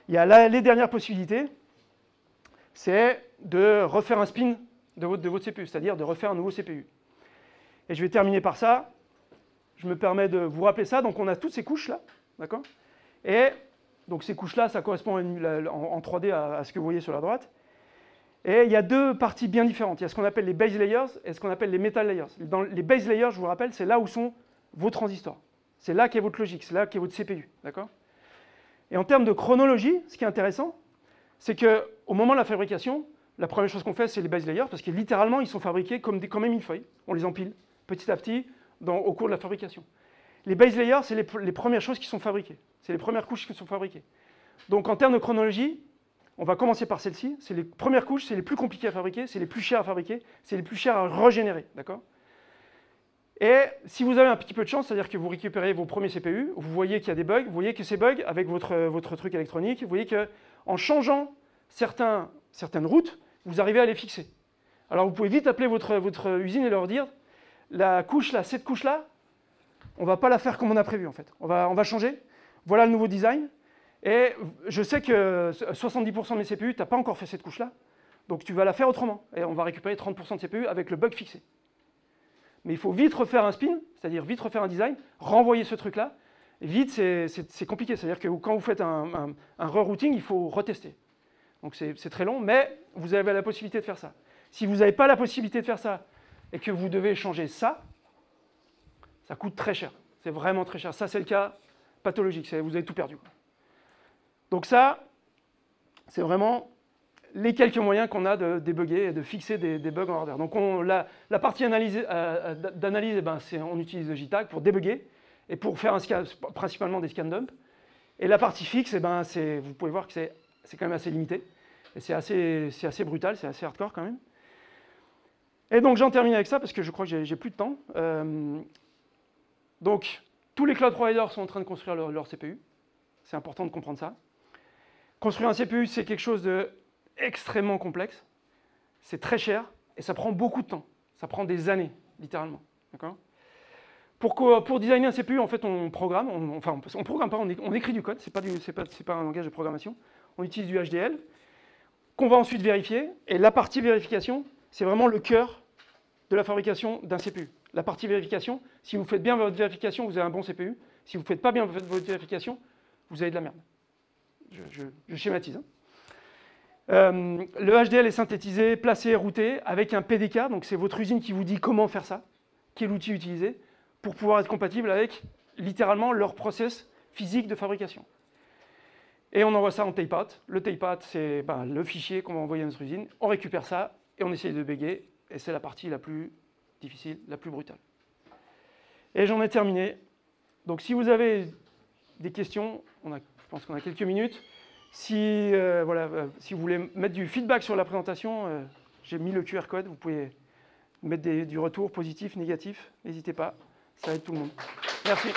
il y a les dernières possibilités, c'est de refaire un spin de votre CPU, c'est-à-dire de refaire un nouveau CPU. Et je vais terminer par ça. Je me permets de vous rappeler ça. Donc on a toutes ces couches-là, d'accord ? Et donc ces couches-là, ça correspond en 3D à ce que vous voyez sur la droite. Et il y a deux parties bien différentes. Il y a ce qu'on appelle les base layers et ce qu'on appelle les metal layers. Dans les base layers, je vous rappelle, c'est là où sont vos transistors. C'est là qu'est votre logique, c'est là qu'est votre CPU, d'accord ? Et en termes de chronologie, ce qui est intéressant, c'est qu'au moment de la fabrication, la première chose qu'on fait, c'est les base layers, parce que littéralement, ils sont fabriqués comme des millefeuilles. On les empile petit à petit au cours de la fabrication. Les base layers, c'est les premières choses qui sont fabriquées. C'est les premières couches qui sont fabriquées. Donc en termes de chronologie, on va commencer par celle-ci. C'est les premières couches, c'est les plus compliquées à fabriquer, c'est les plus chères à fabriquer, c'est les plus chères à régénérer, d'accord ? Et si vous avez un petit peu de chance, c'est-à-dire que vous récupérez vos premiers CPU, vous voyez qu'il y a des bugs, vous voyez que ces bugs, avec votre truc électronique, vous voyez qu'en changeant certaines routes, vous arrivez à les fixer. Alors vous pouvez vite appeler votre usine et leur dire, cette couche-là, on ne va pas la faire comme on a prévu en fait. On va changer, voilà le nouveau design, et je sais que 70% de mes CPU, tu n'as pas encore fait cette couche-là, donc tu vas la faire autrement, et on va récupérer 30% de CPU avec le bug fixé. Mais il faut vite refaire un spin, c'est-à-dire vite refaire un design, renvoyer ce truc-là. Et vite, c'est compliqué. C'est-à-dire que quand vous faites un rerouting, il faut retester. Donc c'est très long, mais vous avez la possibilité de faire ça. Si vous n'avez pas la possibilité de faire ça et que vous devez changer ça, ça coûte très cher. C'est vraiment très cher. Ça, c'est le cas pathologique. Vous avez tout perdu. Donc ça, c'est vraiment les quelques moyens qu'on a de débugger et de fixer des bugs en hardware. Donc la partie d'analyse, on utilise le JTAG pour débugger et pour faire principalement des scan dumps. Et la partie fixe, vous pouvez voir que c'est c'est quand même assez limité. Et c'est assez brutal, c'est assez hardcore quand même. Et donc j'en termine avec ça parce que je crois que j'ai plus de temps. Donc tous les cloud providers sont en train de construire leur CPU. C'est important de comprendre ça. Construire un CPU, c'est quelque chose d'extrêmement complexe. C'est très cher et ça prend beaucoup de temps. Ça prend des années, littéralement. D'accord ? Pour designer un CPU, en fait, on programme. On programme pas, on écrit du code. C'est pas un langage de programmation. On utilise du HDL qu'on va ensuite vérifier. Et la partie vérification, c'est vraiment le cœur de la fabrication d'un CPU. La partie vérification, si vous faites bien votre vérification, vous avez un bon CPU. Si vous ne faites pas bien votre vérification, vous avez de la merde. Je schématise. Le HDL est synthétisé, placé, routé avec un PDK. Donc c'est votre usine qui vous dit comment faire ça, quel outil utiliser, pour pouvoir être compatible avec littéralement leur process physique de fabrication. Et on envoie ça en tape-out. Le tape-out, c'est le fichier qu'on va envoyer à notre usine. On récupère ça et on essaye de bégayer. Et c'est la partie la plus difficile, la plus brutale. Et j'en ai terminé. Donc si vous avez des questions, je pense qu'on a quelques minutes. Si vous voulez mettre du feedback sur la présentation, j'ai mis le QR code. Vous pouvez mettre du retour positif, négatif. N'hésitez pas. Ça aide tout le monde. Merci.